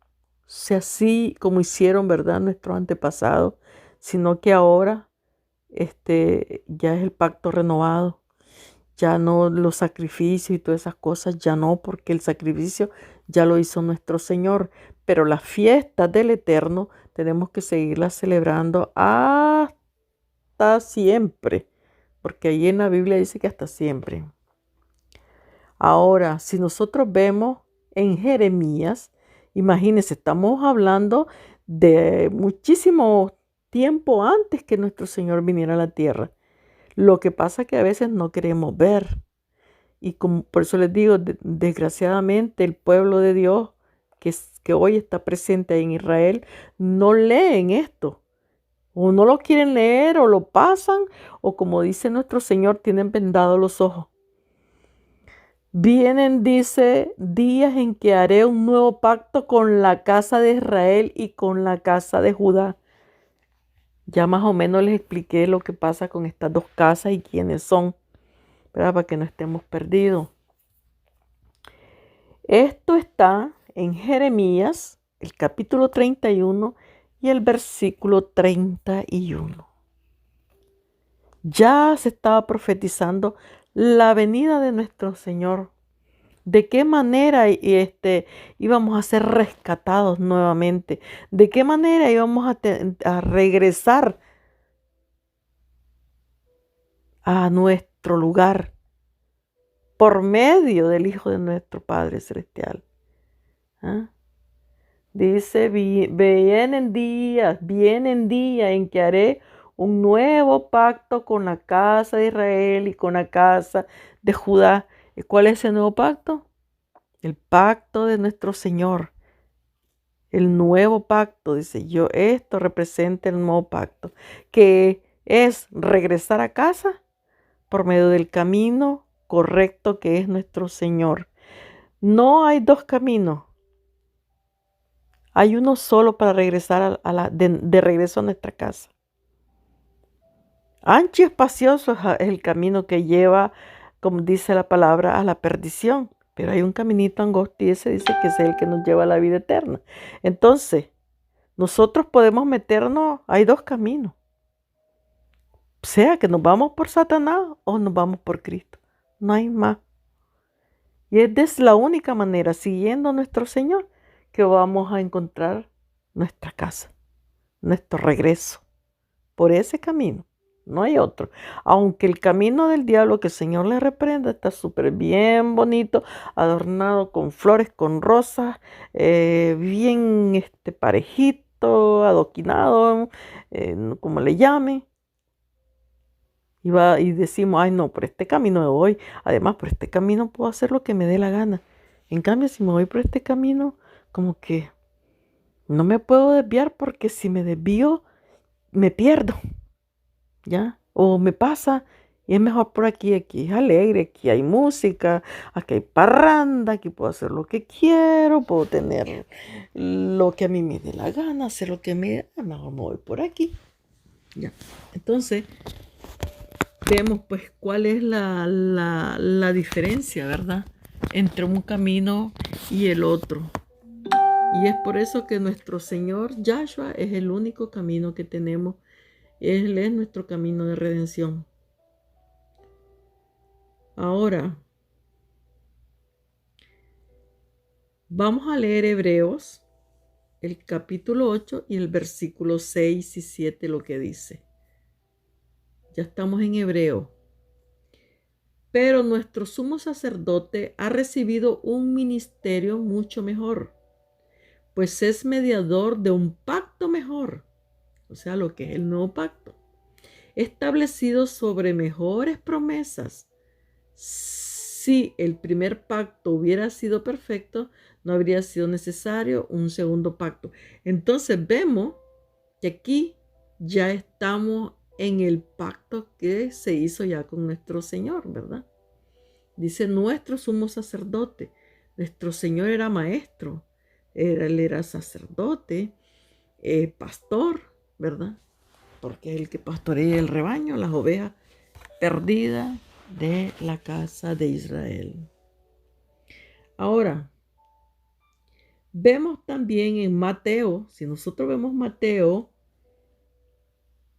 como hicieron, ¿verdad?, nuestros antepasados, sino que ahora ya es el pacto renovado. Ya no los sacrificios y todas esas cosas, ya no, porque el sacrificio ya lo hizo nuestro Señor. Pero las fiestas del Eterno tenemos que seguirlas celebrando hasta siempre, porque ahí en la Biblia dice que hasta siempre. Ahora, si nosotros vemos en Jeremías, imagínense, estamos hablando de muchísimo tiempo antes que nuestro Señor viniera a la tierra. Lo que pasa es que a veces no queremos ver. Y por eso les digo, desgraciadamente el pueblo de Dios que hoy está presente en Israel, no leen esto. O no lo quieren leer o lo pasan, o como dice nuestro Señor, tienen vendados los ojos. Vienen, dice, días en que haré un nuevo pacto con la casa de Israel y con la casa de Judá. Ya más o menos les expliqué lo que pasa con estas dos casas y quiénes son, ¿verdad? Para que no estemos perdidos. Esto está en Jeremías, el capítulo 31 y el versículo 31. Ya se estaba profetizando la venida de nuestro Señor. ¿De qué manera íbamos a ser rescatados nuevamente? ¿De qué manera íbamos a regresar a nuestro lugar por medio del Hijo de nuestro Padre Celestial? ¿Ah? Dice, vienen días en que haré un nuevo pacto con la casa de Israel y con la casa de Judá. ¿Y cuál es ese nuevo pacto? El pacto de nuestro Señor. El nuevo pacto, dice yo, esto representa el nuevo pacto, que es regresar a casa por medio del camino correcto que es nuestro Señor. No hay dos caminos. Hay uno solo para regresar de regreso a nuestra casa. Ancho y espacioso es el camino que lleva, como dice la palabra, a la perdición. Pero hay un caminito angosto y ese dice que es el que nos lleva a la vida eterna. Entonces, nosotros podemos meternos, hay dos caminos. Sea que nos vamos por Satanás o nos vamos por Cristo. No hay más. Y es la única manera, siguiendo a nuestro Señor, que vamos a encontrar nuestra casa, nuestro regreso, por ese camino, no hay otro. Aunque el camino del diablo, que el Señor le reprenda, está súper bien bonito, adornado con flores, con rosas, bien parejito, adoquinado, como le llame. Y decimos, ay no, por este camino me voy, además por este camino puedo hacer lo que me dé la gana. En cambio, si me voy por este camino, como que no me puedo desviar porque si me desvío, me pierdo, ¿ya? O me pasa y es mejor por aquí, aquí es alegre, aquí hay música, aquí hay parranda, aquí puedo hacer lo que quiero, puedo tener lo que a mí me dé la gana, hacer lo que me dé, mejor me voy por aquí, ¿ya? Entonces, vemos pues cuál es la diferencia, ¿verdad? Entre un camino y el otro. Y es por eso que nuestro Señor Yahshua es el único camino que tenemos. Él es nuestro camino de redención. Ahora, vamos a leer Hebreos, el capítulo 8 y el versículo 6 y 7, lo que dice. Ya estamos en Hebreo. Pero nuestro sumo sacerdote ha recibido un ministerio mucho mejor, pues es mediador de un pacto mejor, o sea, lo que es el nuevo pacto, establecido sobre mejores promesas. Si el primer pacto hubiera sido perfecto, no habría sido necesario un segundo pacto. Entonces vemos que aquí ya estamos en el pacto que se hizo ya con nuestro Señor, ¿verdad? Dice nuestro sumo sacerdote. Nuestro Señor era maestro, él era sacerdote, pastor, ¿verdad? Porque es el que pastorea el rebaño, las ovejas perdidas de la casa de Israel. Ahora, vemos también en Mateo, si nosotros vemos Mateo,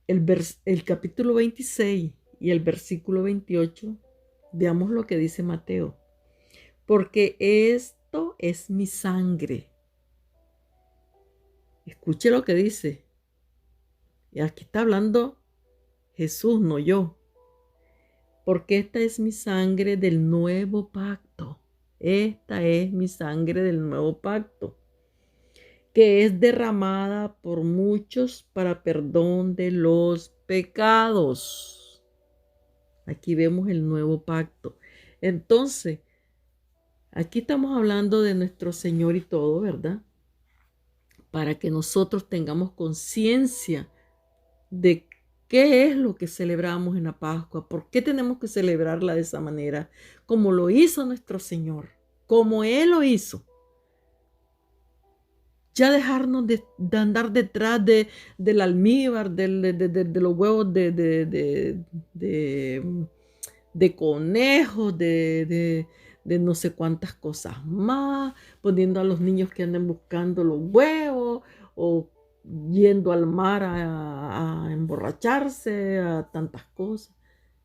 el capítulo 26 y el versículo 28, veamos lo que dice Mateo. Porque esto es mi sangre. Escuche lo que dice. Y aquí está hablando Jesús, no yo. Porque esta es mi sangre del nuevo pacto. Esta es mi sangre del nuevo pacto, que es derramada por muchos para perdón de los pecados. Aquí vemos el nuevo pacto. Entonces, aquí estamos hablando de nuestro Señor y todo, ¿verdad? Para que nosotros tengamos conciencia de qué es lo que celebramos en la Pascua, por qué tenemos que celebrarla de esa manera, como lo hizo nuestro Señor, como Él lo hizo. Ya dejarnos de andar detrás del almíbar, de los huevos de conejos, de no sé cuántas cosas más, poniendo a los niños que anden buscando los huevos o yendo al mar a emborracharse, a tantas cosas.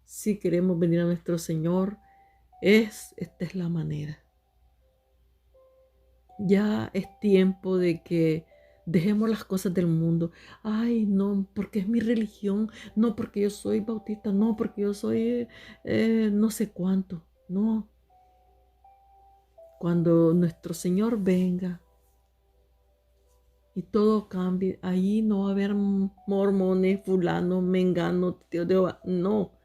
Si queremos venir a nuestro Señor, esta es la manera. Ya es tiempo de que dejemos las cosas del mundo. Ay, no, porque es mi religión. No, porque yo soy bautista. No, porque yo soy no sé cuánto. No. Cuando nuestro Señor venga y todo cambie, ahí no va a haber mormones, fulanos, menganos, tío de Jehová. No.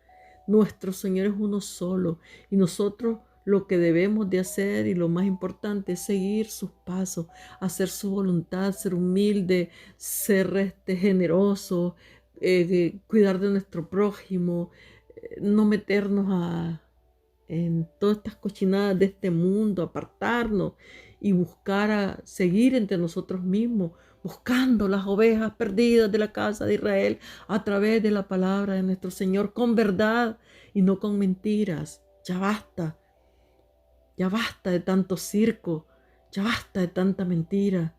Nuestro Señor es uno solo y nosotros lo que debemos de hacer y lo más importante es seguir sus pasos, hacer su voluntad, ser humilde, ser generoso, cuidar de nuestro prójimo, no meternos en todas estas cochinadas de este mundo, apartarnos y buscar a seguir entre nosotros mismos, buscando las ovejas perdidas de la casa de Israel a través de la palabra de nuestro Señor con verdad y no con mentiras. Ya basta de tanto circo, ya basta de tanta mentira,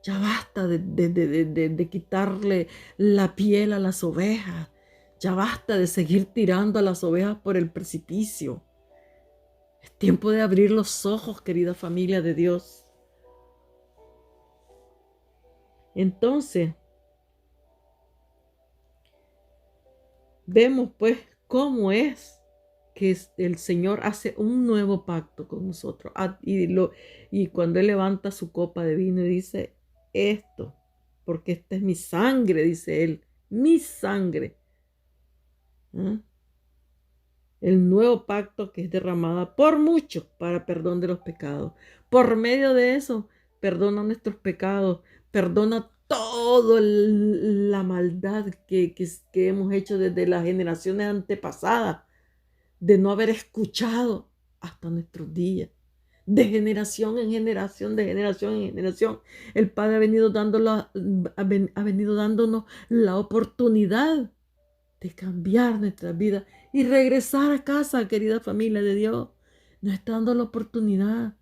ya basta de quitarle la piel a las ovejas, ya basta de seguir tirando a las ovejas por el precipicio. Es tiempo de abrir los ojos, querida familia de Dios. Entonces, vemos pues cómo es que el Señor hace un nuevo pacto con nosotros. Y cuando Él levanta su copa de vino y dice, esto, porque esta es mi sangre, dice Él, mi sangre. ¿Ah? el nuevo pacto que es derramada por muchos para perdón de los pecados. Por medio de eso, perdona nuestros pecados, perdona toda la maldad que hemos hecho desde las generaciones antepasadas, de no haber escuchado hasta nuestros días. De generación en generación, de generación en generación, el Padre ha venido dándonos la oportunidad de cambiar nuestra vida y regresar a casa, querida familia de Dios. Nos está dando la oportunidad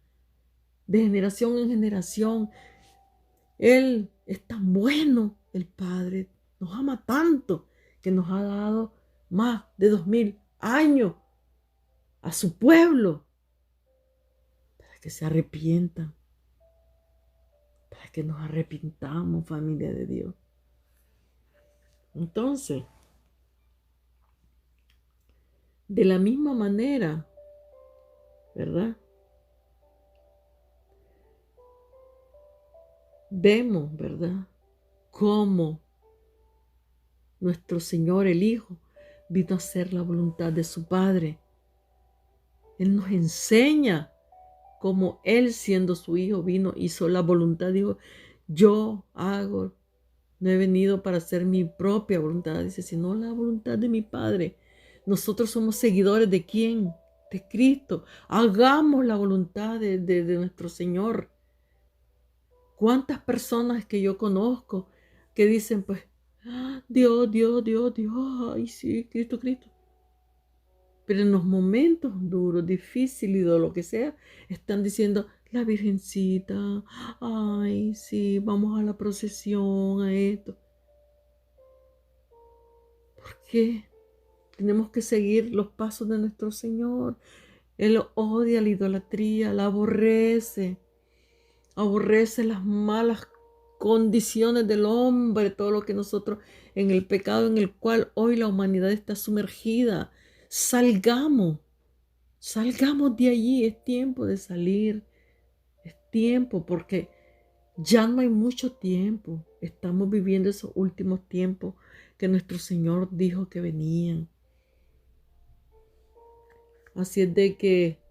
de generación en generación. Él es tan bueno, el Padre nos ama tanto que nos ha dado más de 2000 años a su pueblo para que se arrepientan, para que nos arrepintamos, familia de Dios. Entonces, de la misma manera, ¿verdad? Vemos, ¿verdad? Cómo nuestro Señor, el Hijo, vino a hacer la voluntad de su Padre. Él nos enseña cómo Él, siendo su Hijo, vino, hizo la voluntad. Dijo, yo hago, no he venido para hacer mi propia voluntad, dice, sino la voluntad de mi Padre. Nosotros somos seguidores ¿de quién? De Cristo. Hagamos la voluntad de nuestro Señor. ¿Cuántas personas que yo conozco que dicen, pues, Dios, Dios, Dios, Dios, ay sí, Cristo, Cristo? Pero en los momentos duros, difíciles o lo que sea, están diciendo, la Virgencita, ay sí, vamos a la procesión, a esto. ¿Por qué? Tenemos que seguir los pasos de nuestro Señor. Él odia la idolatría, la aborrece. Aborrece las malas condiciones del hombre, todo lo que nosotros en el pecado en el cual hoy la humanidad está sumergida. Salgamos de allí, es tiempo de salir, es tiempo porque ya no hay mucho tiempo. Estamos viviendo esos últimos tiempos que nuestro Señor dijo que venían. Así es de que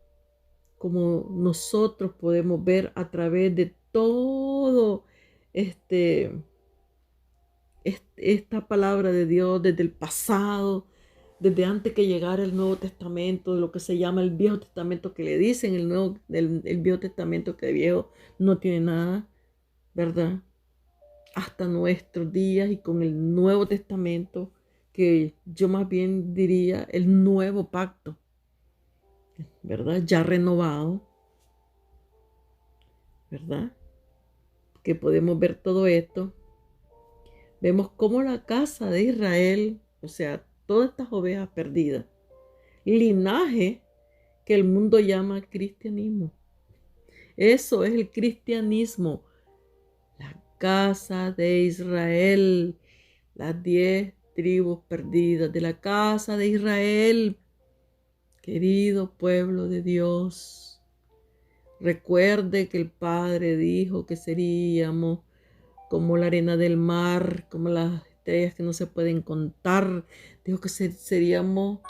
como nosotros podemos ver a través de todo esta palabra de Dios desde el pasado, desde antes que llegara el Nuevo Testamento, lo que se llama el Viejo Testamento, que le dicen el Viejo Testamento, que de viejo no tiene nada, ¿verdad? Hasta nuestros días y con el Nuevo Testamento, que yo más bien diría el nuevo pacto, ¿verdad? Ya renovado, ¿verdad? Que podemos ver todo esto. Vemos cómo la casa de Israel, o sea, todas estas ovejas perdidas, linaje que el mundo llama cristianismo. Eso es el cristianismo. La casa de Israel, las 10 tribus perdidas de la casa de Israel. Querido pueblo de Dios, recuerde que el Padre dijo que seríamos como la arena del mar, como las estrellas que no se pueden contar. Dijo que seríamos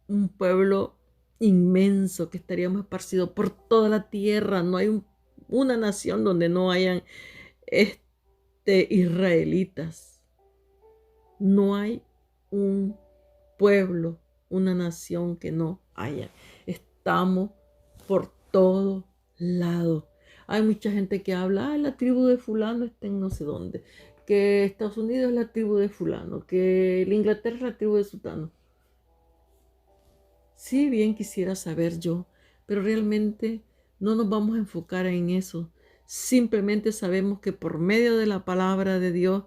un pueblo inmenso, que estaríamos esparcidos por toda la tierra. No hay una nación donde no hayan israelitas. No hay un pueblo, una nación que no haya. Estamos por todos lados. Hay mucha gente que habla, la tribu de fulano está en no sé dónde, que Estados Unidos es la tribu de fulano, que la Inglaterra es la tribu de sultano. Sí, bien quisiera saber yo, pero realmente no nos vamos a enfocar en eso. Simplemente sabemos que por medio de la palabra de Dios,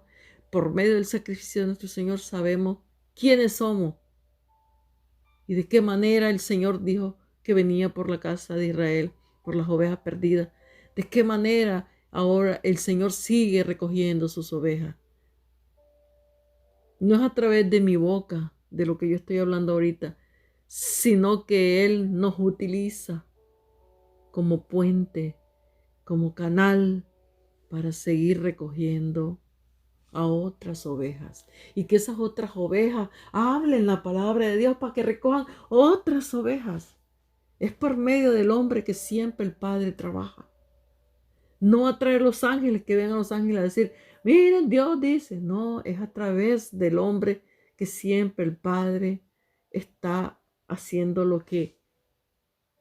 por medio del sacrificio de nuestro Señor, sabemos quiénes somos y de qué manera el Señor dijo que venía por la casa de Israel, por las ovejas perdidas. De qué manera ahora el Señor sigue recogiendo sus ovejas. No es a través de mi boca, de lo que yo estoy hablando ahorita, sino que Él nos utiliza como puente, como canal para seguir recogiendo a otras ovejas. Y que esas otras ovejas hablen la palabra de Dios para que recojan otras ovejas. Es por medio del hombre que siempre el Padre trabaja. No a traer los ángeles, que vengan los ángeles a decir, miren, Dios dice. No, es a través del hombre que siempre el Padre está haciendo lo que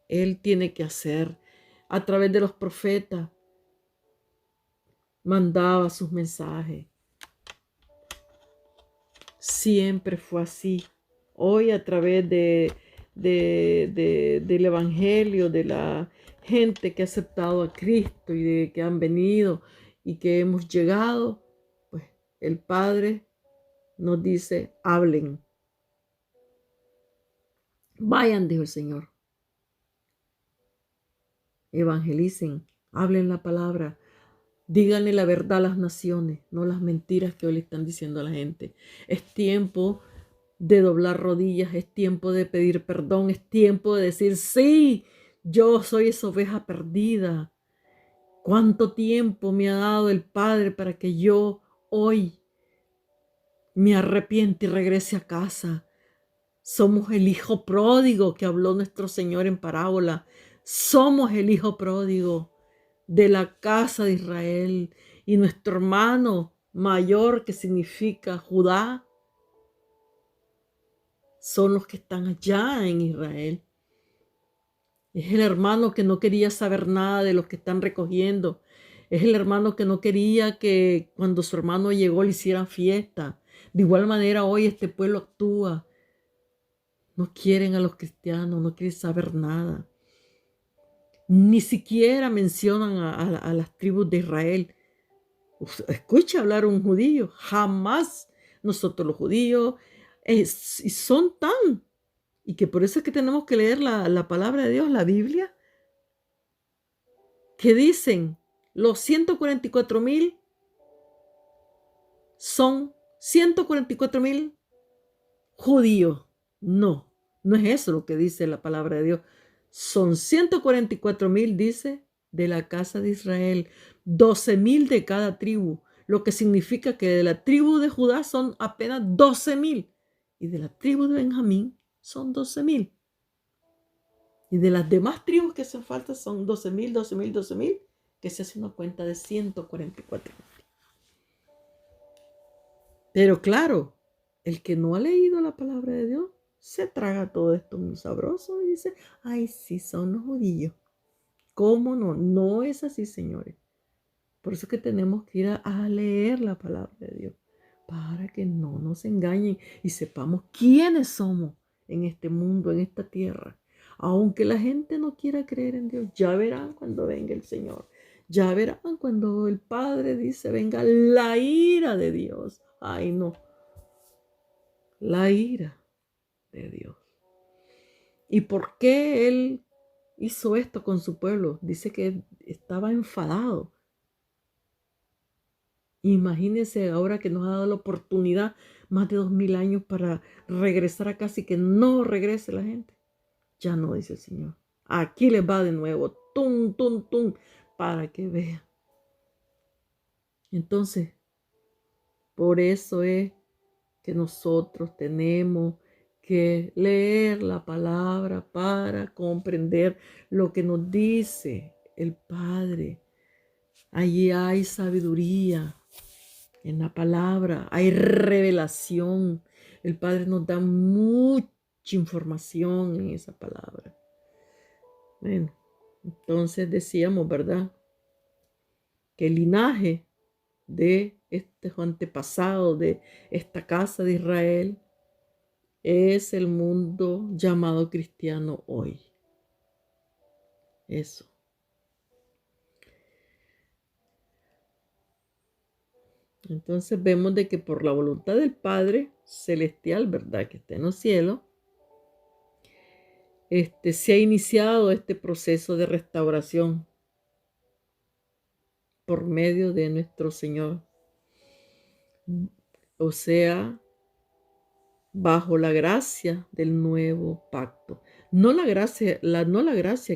Él tiene que hacer. A través de los profetas mandaba sus mensajes. Siempre fue así. Hoy a través del Evangelio, de la gente que ha aceptado a Cristo y de que han venido y que hemos llegado, pues el Padre nos dice, hablen. Vayan, dijo el Señor. Evangelicen, hablen la palabra. Díganle la verdad a las naciones, no las mentiras que hoy le están diciendo a la gente. Es tiempo de doblar rodillas, es tiempo de pedir perdón, es tiempo de decir, sí, yo soy esa oveja perdida. ¿Cuánto tiempo me ha dado el Padre para que yo hoy me arrepiente y regrese a casa? Somos el hijo pródigo que habló nuestro Señor en parábola. Somos el hijo pródigo de la casa de Israel. Y nuestro hermano mayor, que significa Judá, son los que están allá en Israel. Es el hermano que no quería saber nada de los que están recogiendo. Es el hermano que no quería que cuando su hermano llegó le hicieran fiesta. De igual manera hoy este pueblo actúa. No quieren a los cristianos, no quieren saber nada. Ni siquiera mencionan a las tribus de Israel. Escucha hablar a un judío. Jamás nosotros los judíos son tan. Y que por eso es que tenemos que leer la palabra de Dios, la Biblia. Que dicen los 144,000 son 144,000 judíos. No, no es eso lo que dice la palabra de Dios. Son 144,000, dice, de la casa de Israel, 12,000 de cada tribu, lo que significa que de la tribu de Judá son apenas 12,000 y de la tribu de Benjamín son 12,000. Y de las demás tribus que hacen falta son 12,000, 12,000, 12,000, que se hace una cuenta de 144,000. Pero claro, el que no ha leído la palabra de Dios se traga todo esto muy sabroso y dice, ay, sí, son los judíos. ¿Cómo no? No es así, señores. Por eso es que tenemos que ir a leer la palabra de Dios, para que no nos engañen y sepamos quiénes somos en este mundo, en esta tierra. Aunque la gente no quiera creer en Dios, ya verán cuando venga el Señor. Ya verán cuando el Padre dice, venga la ira de Dios. Ay, no. La ira de Dios. ¿Y por qué Él hizo esto con su pueblo? Dice que estaba enfadado. Imagínense ahora que nos ha dado la oportunidad más de 2,000 años para regresar a casa y que no regrese la gente. Ya no, dice el Señor. Aquí les va de nuevo. Tum, tum, tum. Para que vean. Entonces, por eso es que nosotros tenemos que leer la palabra para comprender lo que nos dice el Padre. Allí hay sabiduría en la palabra, hay revelación. El Padre nos da mucha información en esa palabra. Bueno, entonces decíamos, ¿verdad? Que el linaje de este antepasado, de esta casa de Israel, es el mundo llamado cristiano hoy. Eso. Entonces vemos de que por la voluntad del Padre Celestial, ¿verdad? Que está en los cielos, se ha iniciado este proceso de restauración por medio de nuestro Señor. O sea, bajo la gracia del nuevo pacto. No la gracia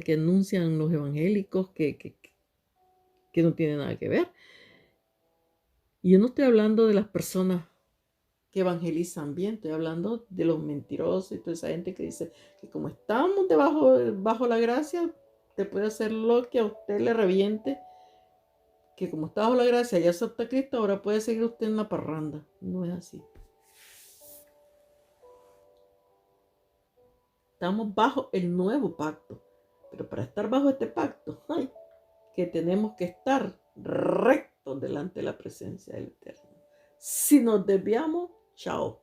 que anuncian los evangélicos que no tiene nada que ver. Y yo no estoy hablando de las personas que evangelizan bien, estoy hablando de los mentirosos y toda esa gente que dice que como estamos bajo la gracia, te puede hacer lo que a usted le reviente, que como está bajo la gracia ya acepta a Cristo, ahora puede seguir usted en la parranda. No es así. Estamos bajo el nuevo pacto, pero para estar bajo este pacto, que tenemos que estar rectos delante de la presencia del Eterno. Si nos desviamos, chao.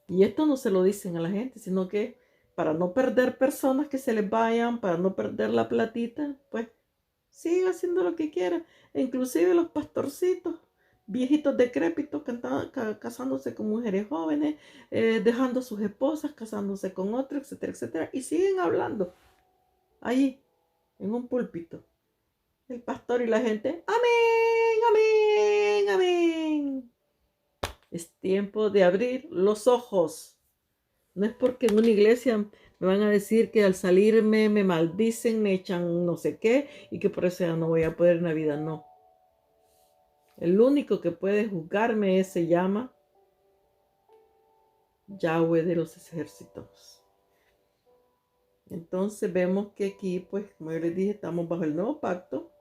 Y esto no se lo dicen a la gente, sino que para no perder personas que se les vayan, para no perder la platita, pues siga haciendo lo que quiera. E inclusive los pastorcitos, viejitos decrépitos, casándose con mujeres jóvenes, dejando a sus esposas, casándose con otros, etcétera, etcétera. Y siguen hablando ahí, en un púlpito. El pastor y la gente, amén, amén, amén. Es tiempo de abrir los ojos. No es porque en una iglesia me van a decir que al salirme me maldicen, me echan no sé qué y que por eso ya no voy a poder en la vida. No. El único que puede juzgarme se llama Yahweh de los ejércitos. Entonces vemos que aquí, pues, como yo les dije, estamos bajo el nuevo pacto.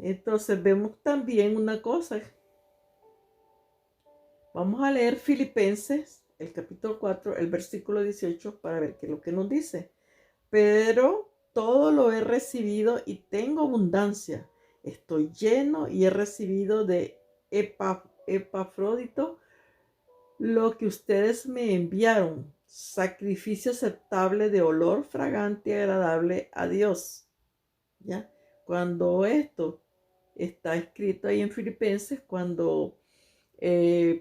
Entonces vemos también una cosa. Vamos a leer Filipenses, el capítulo 4, el versículo 18, para ver qué es lo que nos dice. Pero todo lo he recibido y tengo abundancia. Estoy lleno y he recibido de Epafrodito lo que ustedes me enviaron, sacrificio aceptable de olor fragante y agradable a Dios. ¿Ya? Cuando esto está escrito ahí en Filipenses, cuando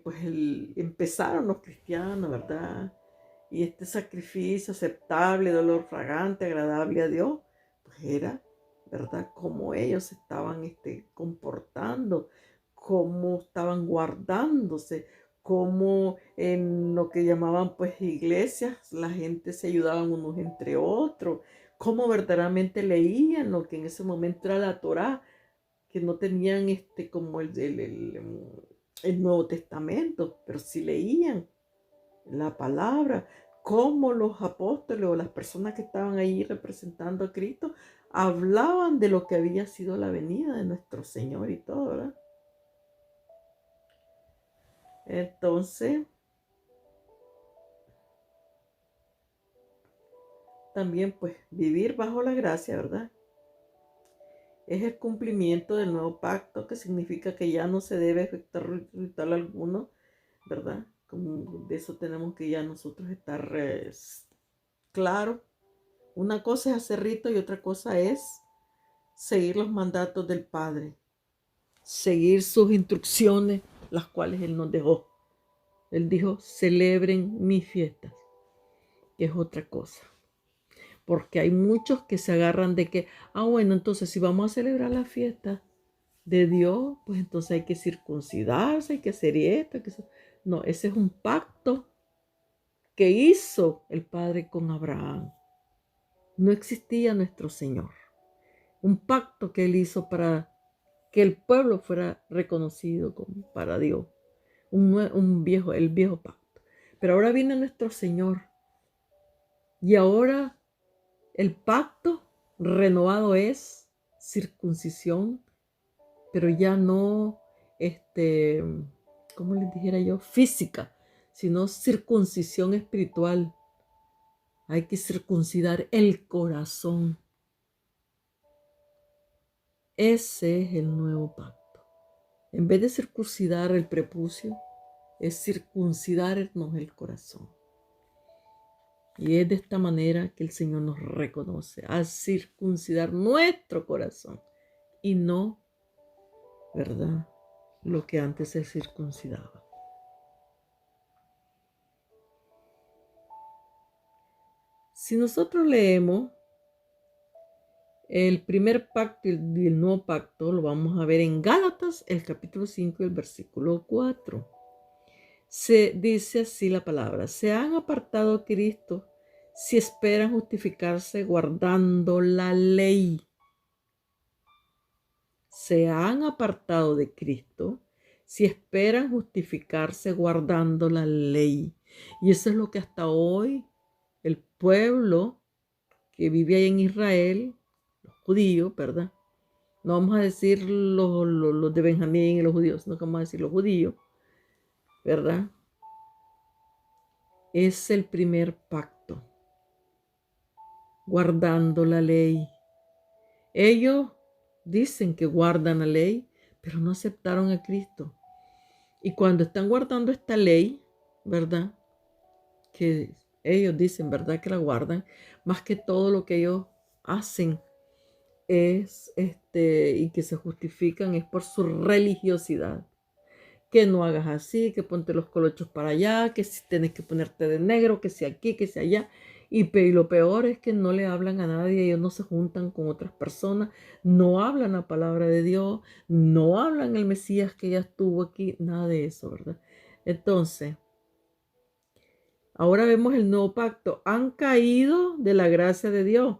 pues empezaron los cristianos, ¿verdad? Y este sacrificio aceptable, de olor fragante, agradable a Dios, pues era, ¿verdad? Cómo ellos estaban comportando, cómo estaban guardándose, cómo en lo que llamaban pues iglesias, la gente se ayudaban unos entre otros, cómo verdaderamente leían lo que en ese momento era la Torá, que no tenían como el Nuevo Testamento, pero sí leían la palabra, cómo los apóstoles o las personas que estaban ahí representando a Cristo hablaban de lo que había sido la venida de nuestro Señor y todo, ¿verdad? Entonces, también pues vivir bajo la gracia, ¿verdad? Es el cumplimiento del nuevo pacto, que significa que ya no se debe efectuar ritual alguno, ¿verdad? Como de eso tenemos que ya nosotros estar claro. Una cosa es hacer rito y otra cosa es seguir los mandatos del Padre, seguir sus instrucciones, las cuales Él nos dejó. Él dijo, celebren mis fiestas, que es otra cosa. Porque hay muchos que se agarran de que, bueno, entonces si vamos a celebrar la fiesta de Dios, pues entonces hay que circuncidarse, hay que hacer esto, No, ese es un pacto que hizo el Padre con Abraham. No existía nuestro Señor. Un pacto que Él hizo para que el pueblo fuera reconocido como para Dios. El viejo pacto. Pero ahora viene nuestro Señor. Y ahora el pacto renovado es circuncisión, pero ya no, ¿cómo les dijera yo? Física, sino circuncisión espiritual. Hay que circuncidar el corazón. Ese es el nuevo pacto. En vez de circuncidar el prepucio, es circuncidarnos el corazón. Y es de esta manera que el Señor nos reconoce, al circuncidar nuestro corazón y no, ¿verdad?, lo que antes se circuncidaba. Si nosotros leemos el primer pacto y el nuevo pacto, lo vamos a ver en Gálatas, el capítulo 5, el versículo 4. Se dice así la palabra: se han apartado a Cristo si esperan justificarse guardando la ley. se han apartado de Cristo, si esperan justificarse guardando la ley. Y eso es lo que hasta hoy el pueblo que vive ahí en Israel, los judíos, ¿verdad? No vamos a decir los de Benjamín y los judíos, sino que vamos a decir los judíos, ¿verdad? Es el primer pacto, guardando la ley. Ellos dicen que guardan la ley, pero no aceptaron a Cristo. Y cuando están guardando esta ley, ¿verdad? Que ellos dicen, ¿verdad? Que la guardan, más que todo lo que ellos hacen es, y que se justifican es por su religiosidad. Que no hagas así, que ponte los colochos para allá, que si tienes que ponerte de negro, que si aquí, que si allá. Y lo peor es que no le hablan a nadie, ellos no se juntan con otras personas, no hablan la palabra de Dios, no hablan el Mesías que ya estuvo aquí, nada de eso, ¿verdad? Entonces, ahora vemos el nuevo pacto. Han caído de la gracia de Dios.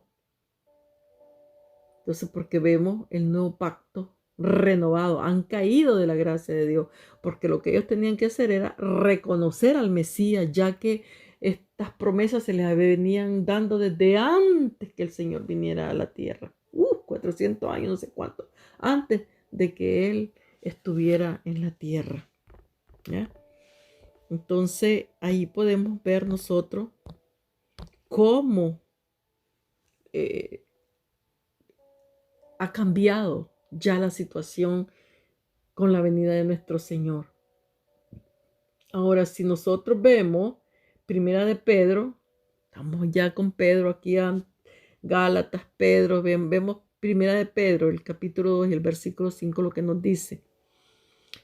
Entonces, porque vemos el nuevo pacto renovado, han caído de la gracia de Dios, porque lo que ellos tenían que hacer era reconocer al Mesías, ya que estas promesas se les venían dando desde antes que el Señor viniera a la tierra. 400 años, no sé cuánto, antes de que Él estuviera en la tierra. ¿Ya? Entonces, ahí podemos ver nosotros cómo ha cambiado ya la situación con la venida de nuestro Señor. Ahora, si nosotros vemos Primera de Pedro, estamos ya con Pedro aquí a Gálatas, Pedro, vemos Primera de Pedro, el capítulo 2 y el versículo 5, lo que nos dice.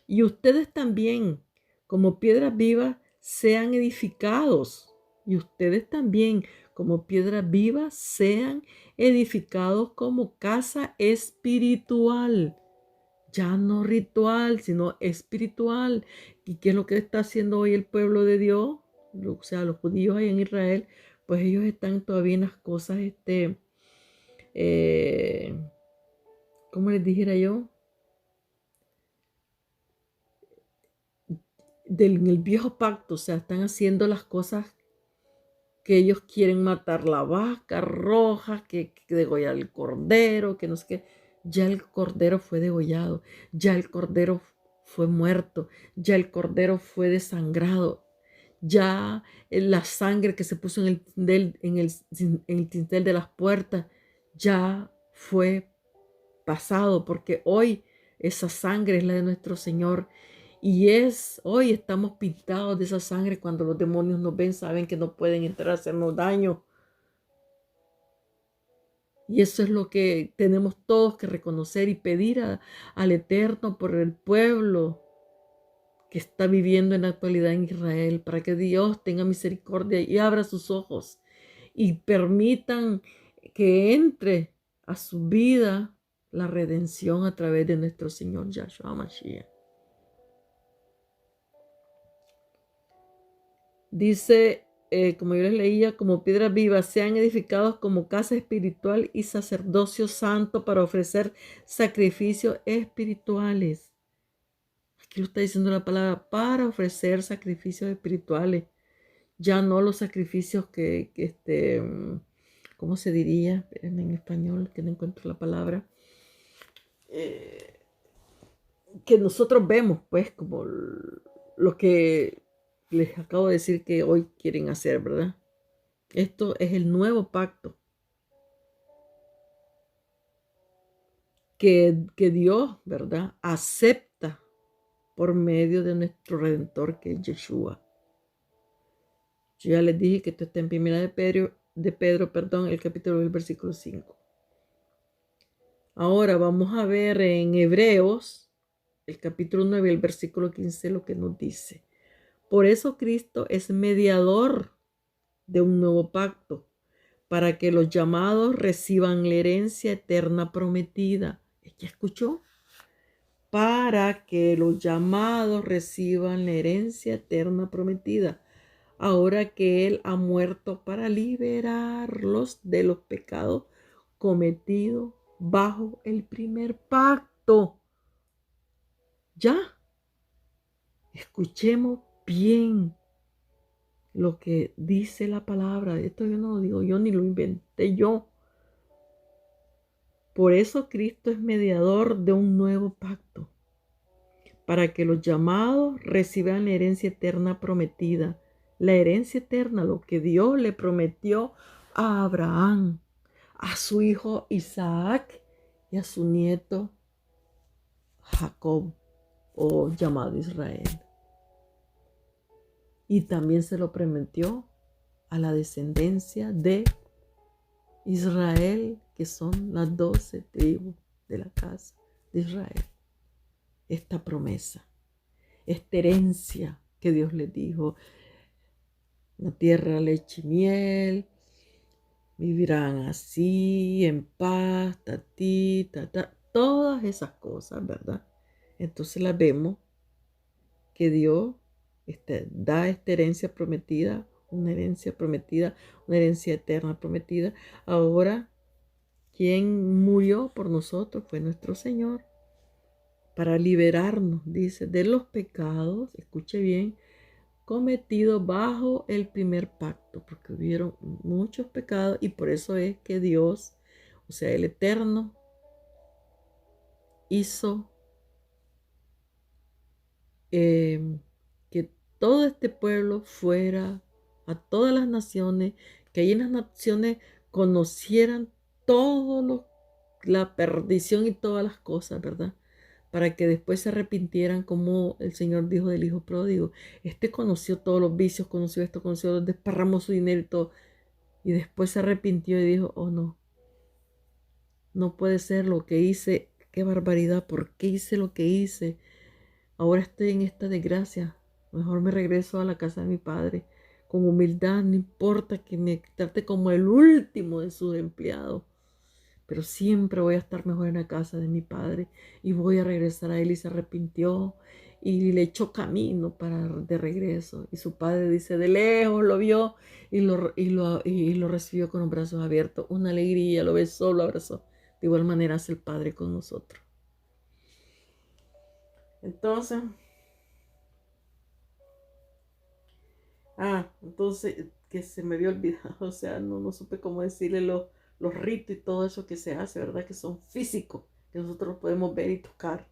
Y ustedes también, como piedras vivas, sean edificados. Y ustedes también, como piedras vivas, sean edificados como casa espiritual. Ya no ritual, sino espiritual. ¿Y qué es lo que está haciendo hoy el pueblo de Dios? O sea, los judíos ahí en Israel, pues ellos están todavía en las cosas, ¿cómo les dijera yo? En el viejo pacto, o sea, están haciendo las cosas que ellos quieren, matar la vaca roja, que degollar el cordero, que no sé qué. Ya el cordero fue degollado, ya el cordero fue muerto, ya el cordero fue desangrado, ya la sangre que se puso en el dintel de las puertas ya fue pasado, porque hoy esa sangre es la de nuestro Señor. Y hoy estamos pintados de esa sangre. Cuando los demonios nos ven, saben que no pueden entrar a hacernos daño. Y eso es lo que tenemos todos que reconocer y pedir al Eterno por el pueblo que está viviendo en la actualidad en Israel, para que Dios tenga misericordia y abra sus ojos y permitan que entre a su vida la redención a través de nuestro Señor Yahshua Mashiach. Dice, como yo les leía, como piedras vivas, sean edificados como casa espiritual y sacerdocio santo para ofrecer sacrificios espirituales. Aquí lo está diciendo la palabra, para ofrecer sacrificios espirituales. Ya no los sacrificios ¿cómo se diría? Espérenme en español, que no encuentro la palabra. Que nosotros vemos, pues, como lo que les acabo de decir que hoy quieren hacer, ¿verdad? Esto es el nuevo pacto que Dios, ¿verdad?, acepta por medio de nuestro Redentor, que es Yeshua. Yo ya les dije que esto está en Primera de Pedro, el capítulo del versículo 5. Ahora vamos a ver en Hebreos, el capítulo 9, el versículo 15, lo que nos dice. Por eso Cristo es mediador de un nuevo pacto, para que los llamados reciban la herencia eterna prometida. ¿Ya escuchó? Para que los llamados reciban la herencia eterna prometida, ahora que Él ha muerto para liberarlos de los pecados cometidos bajo el primer pacto. pacto. Ya, escuchemos bien lo que dice la palabra. Esto yo no lo digo yo ni lo inventé yo. Por eso Cristo es mediador de un nuevo pacto, para que los llamados reciban la herencia eterna prometida. La herencia eterna, lo que Dios le prometió a Abraham, a su hijo Isaac y a su nieto Jacob, o llamado Israel. Y también se lo prometió a la descendencia de Israel, que son las 12 tribus de la casa de Israel. Esta promesa, esta herencia que Dios les dijo, la tierra, leche y miel, vivirán así, en paz, todas esas cosas, ¿verdad? Entonces las vemos que Dios da esta herencia prometida, una herencia prometida, una herencia eterna prometida. Ahora, quien murió por nosotros fue nuestro Señor, para liberarnos, dice, de los pecados, escuche bien, cometidos bajo el primer pacto, porque hubieron muchos pecados y por eso es que Dios, o sea, el Eterno, hizo que todo este pueblo fuera a todas las naciones, que ahí en las naciones conocieran todo la perdición y todas las cosas, ¿verdad? Para que después se arrepintieran, como el Señor dijo del hijo pródigo. Este conoció todos los vicios, conoció esto, conoció, desparramó su dinero y todo, y después se arrepintió y dijo, oh no, no puede ser lo que hice, qué barbaridad, ¿por qué hice lo que hice? Ahora estoy en esta desgracia. Mejor me regreso a la casa de mi padre. Con humildad, no importa que me trate como el último de sus empleados. Pero siempre voy a estar mejor en la casa de mi padre. Y voy a regresar a él. Y se arrepintió. Y le echó camino de regreso. Y su padre dice, de lejos lo vio. Y lo recibió con los brazos abiertos. Una alegría, lo besó, lo abrazó. De igual manera hace el Padre con nosotros. Entonces, que se me había olvidado, o sea, no supe cómo decirle los ritos y todo eso que se hace, ¿verdad? Que son físicos, que nosotros podemos ver y tocar.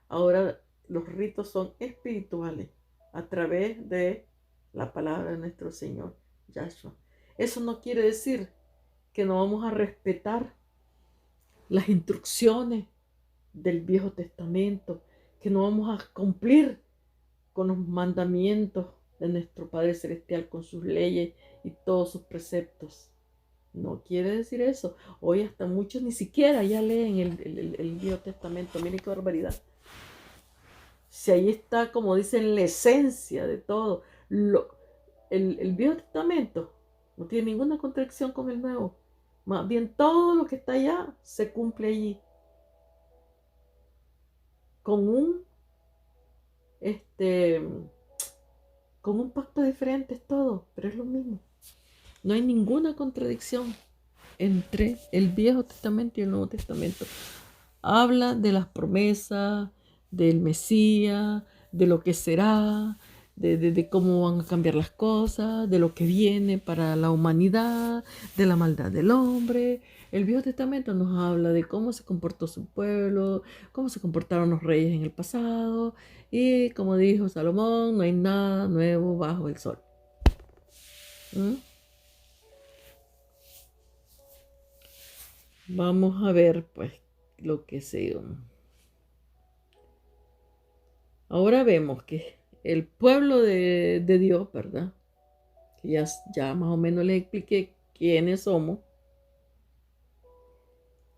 Ahora los ritos son espirituales a través de la palabra de nuestro Señor Yahshua. Eso no quiere decir que no vamos a respetar las instrucciones del Viejo Testamento, que no vamos a cumplir con los mandamientos de nuestro Padre Celestial, con sus leyes y todos sus preceptos. No quiere decir eso. Hoy hasta muchos ni siquiera ya leen el Viejo Testamento. Miren qué barbaridad. Si ahí está, como dicen, la esencia de todo. El Viejo Testamento no tiene ninguna contradicción con el Nuevo. Más bien todo lo que está allá se cumple allí. Con un con un pacto diferente es todo, pero es lo mismo. No hay ninguna contradicción entre el Viejo Testamento y el Nuevo Testamento. Habla de las promesas, del Mesías, de lo que será, de cómo van a cambiar las cosas, de lo que viene para la humanidad, de la maldad del hombre. El Viejo Testamento nos habla de cómo se comportó su pueblo, cómo se comportaron los reyes en el pasado, y como dijo Salomón, no hay nada nuevo bajo el sol. ¿Mm? Vamos a ver, pues, lo que se... Ahora vemos que el pueblo de Dios, ¿verdad? Que ya más o menos les expliqué quiénes somos.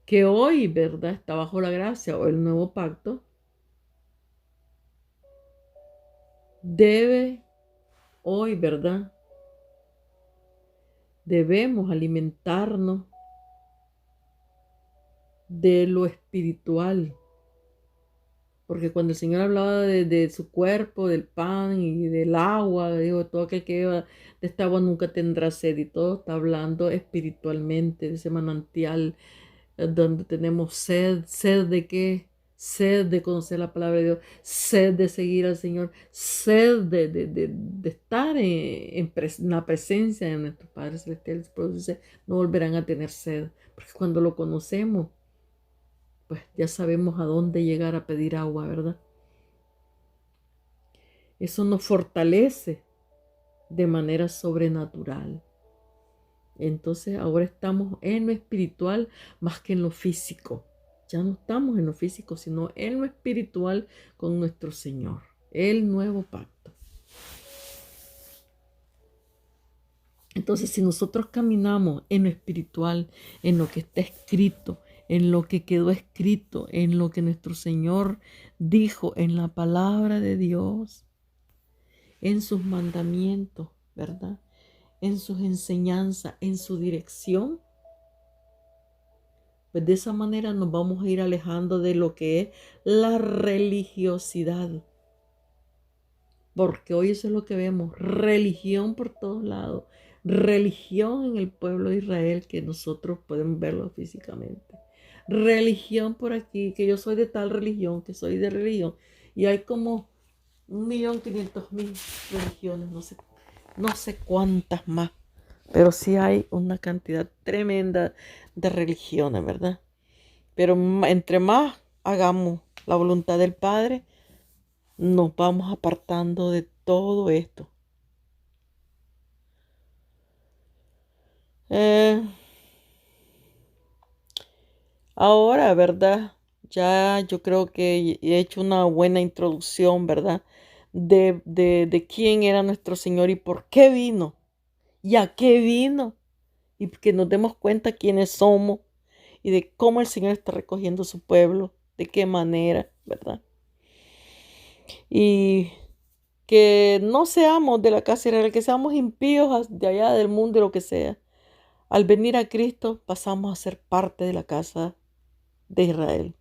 Que hoy, ¿verdad? Está bajo la gracia o el nuevo pacto. Debe hoy, ¿verdad? Debemos alimentarnos de lo espiritual. Porque cuando el Señor hablaba de su cuerpo, del pan y del agua, dijo, todo aquel que beba de esta agua nunca tendrá sed. Y todo está hablando espiritualmente de ese manantial donde tenemos sed. ¿Sed de qué? sed de conocer la palabra de Dios, sed de seguir al Señor, sed de estar en la presencia de nuestro Padre Celestial. Por eso dice, no volverán a tener sed, porque cuando lo conocemos, pues ya sabemos a dónde llegar a pedir agua, ¿verdad? Eso nos fortalece de manera sobrenatural. Entonces ahora estamos en lo espiritual más que en lo físico. Ya no estamos en lo físico, sino en lo espiritual con nuestro Señor. El nuevo pacto. Entonces, si nosotros caminamos en lo espiritual, en lo que está escrito, en lo que quedó escrito, en lo que nuestro Señor dijo en la palabra de Dios, en sus mandamientos, ¿verdad? En sus enseñanzas, en su dirección, pues de esa manera nos vamos a ir alejando de lo que es la religiosidad. Porque hoy eso es lo que vemos, religión por todos lados, religión en el pueblo de Israel que nosotros podemos verlo físicamente. Religión por aquí, que yo soy de tal religión, que soy de religión. Y hay como 1.500.000 religiones, no sé cuántas más. Pero sí hay una cantidad tremenda de religiones, ¿verdad? Pero entre más hagamos la voluntad del Padre, nos vamos apartando de todo esto. Ahora, ¿verdad? Ya yo creo que he hecho una buena introducción, ¿verdad? De quién era nuestro Señor y por qué vino. ¿Y a qué vino? Y que nos demos cuenta quiénes somos y de cómo el Señor está recogiendo su pueblo, de qué manera, ¿verdad? Y que no seamos de la casa de Israel, que seamos impíos de allá del mundo, de lo que sea. Al venir a Cristo pasamos a ser parte de la casa de Israel.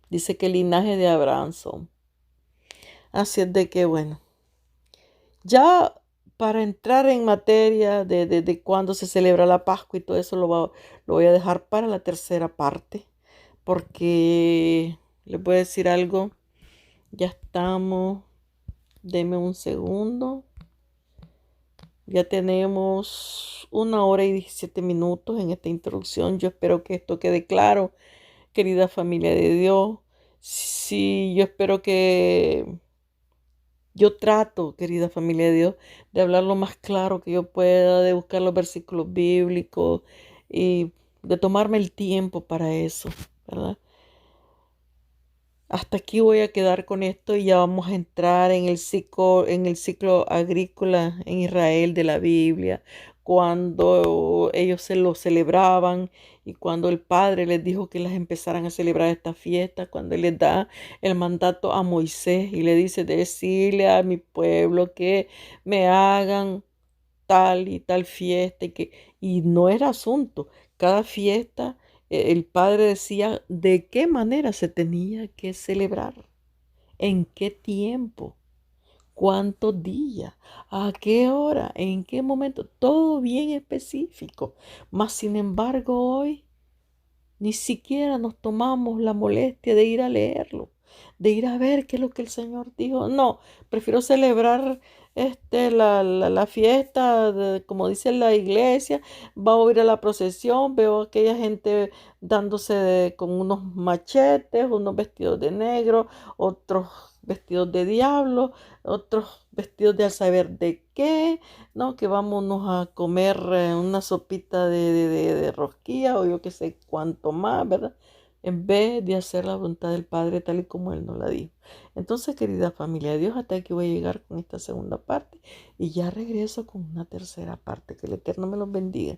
Dice que el linaje de Abraham son. Así es de que, bueno, ya para entrar en materia de cuándo se celebra la Pascua y todo eso lo voy a dejar para la tercera parte, porque les voy a decir algo, ya estamos, denme un segundo, ya tenemos 1 hora y 17 minutos en esta introducción. Yo espero que esto quede claro, querida familia de Dios. Sí, yo espero que yo trato, querida familia de Dios, de hablar lo más claro que yo pueda, de buscar los versículos bíblicos y de tomarme el tiempo para eso, ¿verdad? Hasta aquí voy a quedar con esto y ya vamos a entrar en el ciclo agrícola en Israel de la Biblia, cuando ellos se lo celebraban y cuando el Padre les dijo que las empezaran a celebrar esta fiesta, cuando Él les da el mandato a Moisés y le dice, decirle a mi pueblo que me hagan tal y tal fiesta y no era asunto, cada fiesta el padre decía de qué manera se tenía que celebrar, en qué tiempo, cuántos días, a qué hora, en qué momento, todo bien específico. Mas sin embargo hoy ni siquiera nos tomamos la molestia de ir a leerlo, de ir a ver qué es lo que el Señor dijo. No, prefiero celebrar la fiesta, como dice la iglesia. Vamos a ir a la procesión, veo a aquella gente dándose con unos machetes, unos vestidos de negro, otros vestidos de diablo, otros vestidos de al saber de qué, ¿no? Que vámonos a comer una sopita de rosquilla o yo qué sé cuánto más, ¿verdad? En vez de hacer la voluntad del Padre tal y como Él nos la dijo. Entonces, querida familia de Dios, hasta aquí voy a llegar con esta segunda parte y ya regreso con una tercera parte. Que el Eterno me los bendiga.